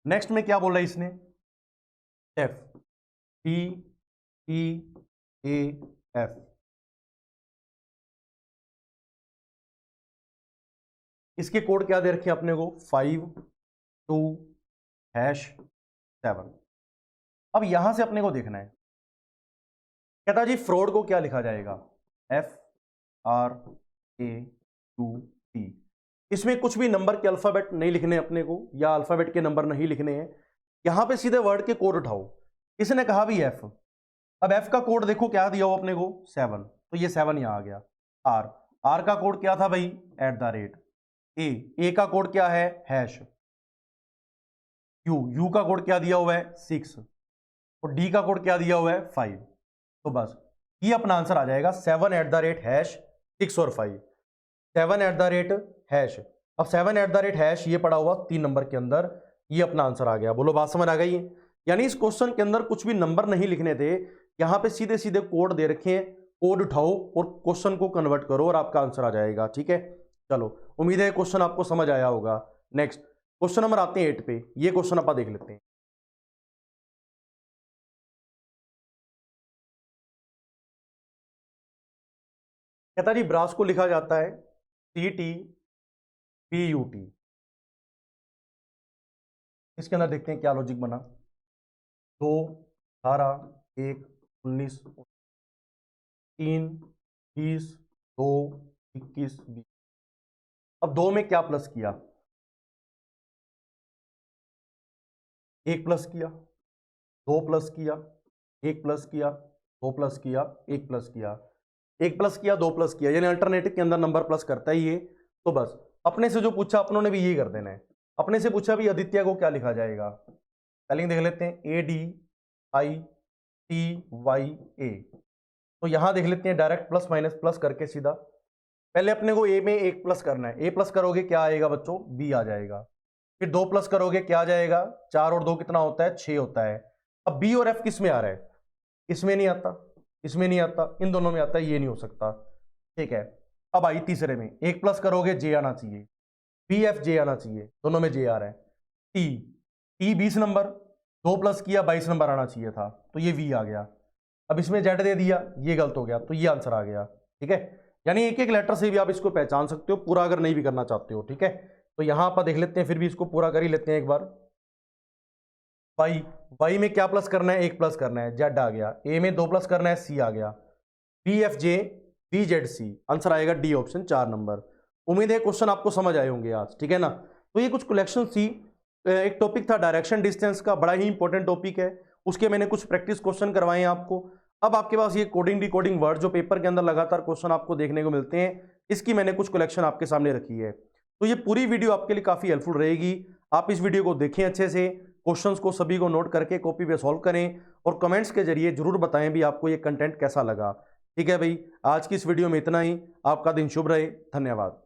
नेक्स्ट में क्या बोला इसने, F T E A F. इसके कोड क्या दे रखे हैं अपने को 52#7। अब यहां से अपने को देखना है, कहता जी फ्रॉड को क्या लिखा जाएगा, FRAUD। इसमें कुछ भी नंबर के अल्फाबेट नहीं लिखने अपने को, या अल्फाबेट के नंबर नहीं लिखने हैं। यहां पे सीधे वर्ड के कोड उठाओ। इसने कहा भी एफ, अब एफ का कोड देखो क्या दिया हो अपने को 7, तो ये 7 यहां आ गया। आर का कोड क्या था भाई @ ए का कोड क्या है हैश, यू का कोड क्या दिया हुआ है 6, और डी का कोड क्या दिया हुआ है 5। तो बस ये अपना आंसर आ जाएगा 7 @ 6 और 5। 7 @ अब 7 @ ये पड़ा हुआ 3 नंबर के अंदर, ये अपना आंसर आ गया। बोलो बात समझ आ गई है। यानी इस क्वेश्चन के अंदर कुछ भी नंबर नहीं लिखने थे, यहां पे सीधे सीधे कोड दे रखे हैं, कोड उठाओ और क्वेश्चन को कन्वर्ट करो और आपका आंसर आ जाएगा। ठीक है, चलो उम्मीद है क्वेश्चन आपको समझ आया होगा। नेक्स्ट क्वेश्चन नंबर आते हैं 8 पे। ये क्वेश्चन आप देख लेते हैं। कहता जी ब्रास को लिखा जाता है CTBUT। इसके अंदर देखते हैं क्या लॉजिक बना। 2 18 1 19 3 20 2 21 20। अब 2 में क्या प्लस किया, 1 प्लस किया, 2 प्लस किया, 1 प्लस किया, 2 प्लस किया, 1 प्लस किया, 1 प्लस किया, 2 प्लस किया, यानी अल्टरनेटिव के अंदर नंबर प्लस करता है ये। तो बस अपने से जो पूछा अपनों ने भी ये कर देना है। अपने से पूछा भी आदित्य को क्या लिखा जाएगा, स्पेलिंग देख लेते हैं ADITYA। तो यहां देख लेते हैं डायरेक्ट प्लस माइनस प्लस करके सीधा। पहले अपने को ए में 1 प्लस करना है। ए प्लस करोगे क्या आएगा बच्चों, बी आ जाएगा। फिर 2 प्लस करोगे क्या आ जाएगा, 4 और 2 कितना होता है 6 होता है। अब बी और एफ किस में आ रहा है, इसमें नहीं आता, इसमें नहीं आता, इन दोनों में आता है, ये नहीं हो सकता। ठीक है, अब आई तीसरे में 1 प्लस करोगे जे आना चाहिए, BFJ आना चाहिए, दोनों में जे आ रहा है। टी 20 नंबर, 2 प्लस किया 22 नंबर आना चाहिए था, तो ये वी आ गया। अब इसमें जेड दे दिया, ये गलत हो गया, तो ये आंसर आ गया। ठीक है, यानी एक एक लेटर से भी आप इसको पहचान सकते हो, पूरा अगर नहीं भी करना चाहते हो। ठीक है, तो यहां आप देख लेते हैं, फिर भी इसको पूरा कर ही लेते हैं एक बार। वाई में क्या प्लस करना है, 1 प्लस करना है, जेड आ गया। ए में 2 प्लस करना है, सी आ गया। BFJ BZC आंसर आएगा डी ऑप्शन 4 नंबर। उम्मीद है क्वेश्चन आपको समझ आए होंगे आज। ठीक है ना, तो ये कुछ कलेक्शन थी। एक टॉपिक था डायरेक्शन डिस्टेंस का, बड़ा ही इंपॉर्टेंट टॉपिक है, उसके मैंने कुछ प्रैक्टिस क्वेश्चन करवाए हैं आपको। अब आपके पास ये कोडिंग डिकोडिंग वर्ड जो पेपर के अंदर लगातार क्वेश्चन आपको देखने को मिलते हैं, इसकी मैंने कुछ कलेक्शन आपके सामने रखी है। तो ये पूरी वीडियो आपके लिए काफ़ी हेल्पफुल रहेगी। आप इस वीडियो को देखें अच्छे से, क्वेश्चंस को सभी को नोट करके कॉपी पे सॉल्व करें और कमेंट्स के जरिए जरूर बताएं भी आपको ये कंटेंट कैसा लगा। ठीक है भाई, आज की इस वीडियो में इतना ही। आपका दिन शुभ रहे, धन्यवाद।